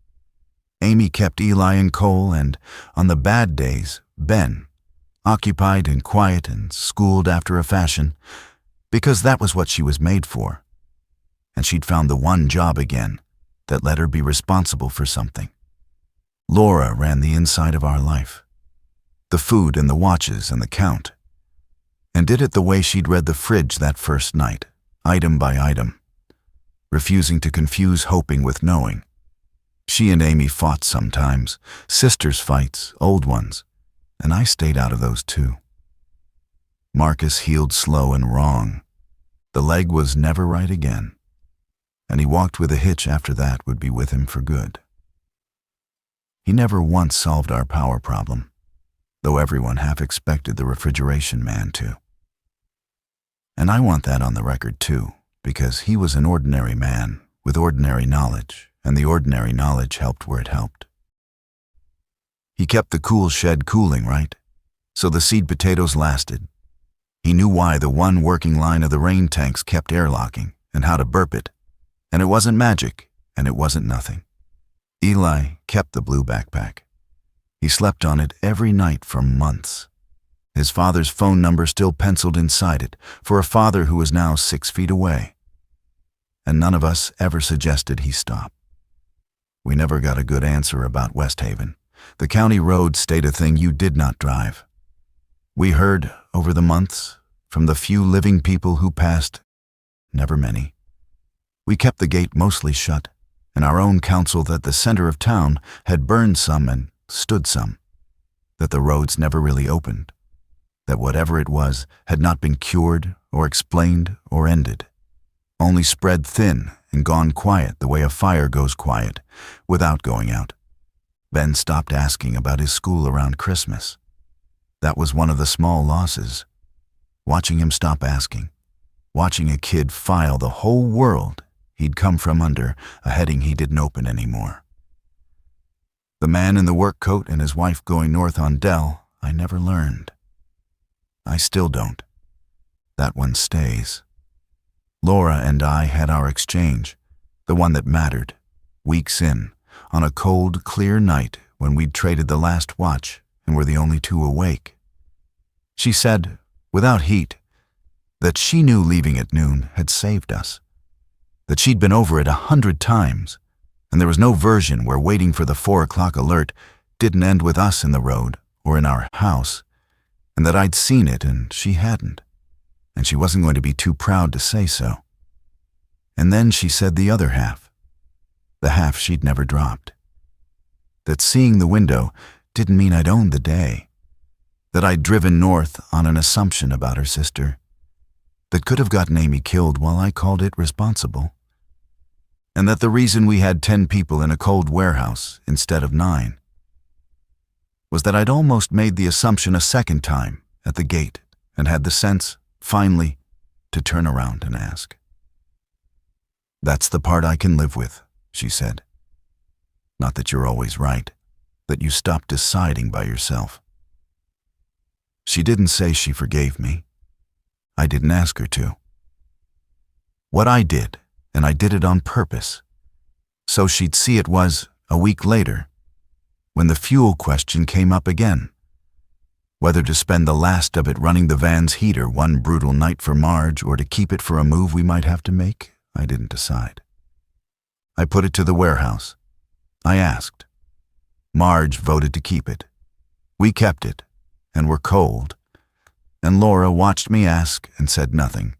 A: Amy kept Eli and Cole and, on the bad days, Ben, occupied and quiet and schooled after a fashion, because that was what she was made for. And she'd found the one job again that let her be responsible for something. Laura ran the inside of our life, the food and the watches and the count, and did it the way she'd read the fridge that first night, item by item, refusing to confuse hoping with knowing. She and Amy fought sometimes, sisters' fights, old ones, and I stayed out of those too. Marcus healed slow and wrong. The leg was never right again, and he walked with a hitch after that would be with him for good. He never once solved our power problem, though everyone half expected the refrigeration man to. And I want that on the record too, because he was an ordinary man with ordinary knowledge, and the ordinary knowledge helped where it helped. He kept the cool shed cooling, right? So the seed potatoes lasted. He knew why the one working line of the rain tanks kept airlocking and how to burp it. And it wasn't magic, and it wasn't nothing. Eli kept the blue backpack. He slept on it every night for months. His father's phone number still penciled inside it for a father who was now 6 feet away. And none of us ever suggested he stop. We never got a good answer about Westhaven. The county road stayed a thing you did not drive. We heard, over the months, from the few living people who passed, never many. We kept the gate mostly shut, and our own counsel that the center of town had burned some and stood some, that the roads never really opened, that whatever it was had not been cured or explained or ended, only spread thin and gone quiet the way a fire goes quiet without going out. Ben stopped asking about his school around Christmas. That was one of the small losses. Watching him stop asking. Watching a kid file the whole world he'd come from under a heading he didn't open anymore. The man in the work coat and his wife going north on Dell, I never learned. I still don't. That one stays. Laura and I had our exchange, the one that mattered, weeks in, on a cold, clear night when we'd traded the last watch and were the only two awake. She said, without heat, that she knew leaving at noon had saved us, that she'd been over it 100 times, and there was no version where waiting for the 4 o'clock alert didn't end with us in the road or in our house, and that I'd seen it and she hadn't, and she wasn't going to be too proud to say so. And then she said the other half, the half she'd never dropped, that seeing the window didn't mean I'd owned the day, that I'd driven north on an assumption about her sister that could have gotten Amy killed while I called it responsible, and that the reason we had 10 people in a cold warehouse instead of 9 was that I'd almost made the assumption a second time at the gate and had the sense, finally, to turn around and ask. That's the part I can live with, she said. Not that you're always right, that you stopped deciding by yourself. She didn't say she forgave me. I didn't ask her to. What I did, and I did it on purpose, so she'd see it was, a week later, when the fuel question came up again. Whether to spend the last of it running the van's heater one brutal night for Marge or to keep it for a move we might have to make, I didn't decide. I put it to the warehouse. I asked. Marge voted to keep it. We kept it, and were cold, and Laura watched me ask and said nothing,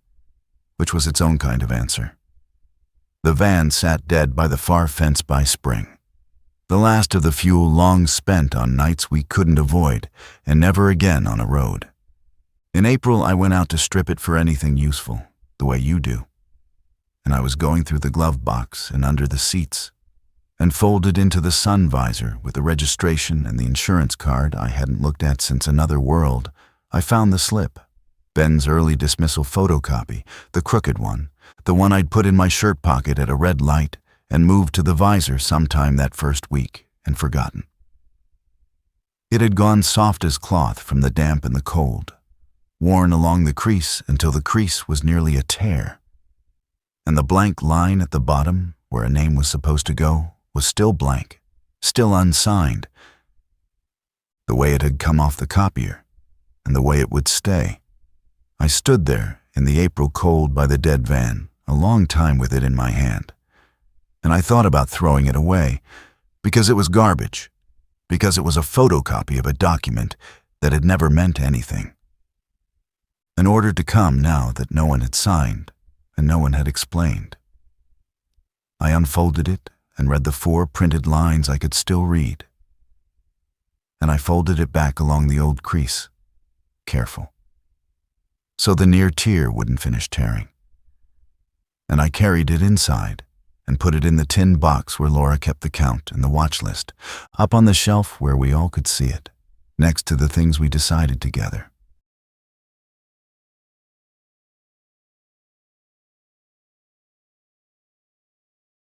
A: which was its own kind of answer. The van sat dead by the far fence by spring, the last of the fuel long spent on nights we couldn't avoid, and never again on a road. In April, I went out to strip it for anything useful, the way you do, and I was going through the glove box and under the seats, and folded into the sun visor with the registration and the insurance card I hadn't looked at since another world, I found the slip, Ben's early dismissal photocopy, the crooked one, the one I'd put in my shirt pocket at a red light and moved to the visor sometime that first week and forgotten. It had gone soft as cloth from the damp and the cold, worn along the crease until the crease was nearly a tear, and the blank line at the bottom where a name was supposed to go was still blank, still unsigned, the way it had come off the copier and the way it would stay. I stood there in the April cold by the dead van, a long time with it in my hand, and I thought about throwing it away, because it was garbage, because it was a photocopy of a document that had never meant anything. An order to come now that no one had signed and no one had explained. I unfolded it and read the 4 printed lines I could still read, and I folded it back along the old crease, careful, so the near tear wouldn't finish tearing. And I carried it inside and put it in the tin box where Laura kept the count and the watch list, up on the shelf where we all could see it, next to the things we decided together.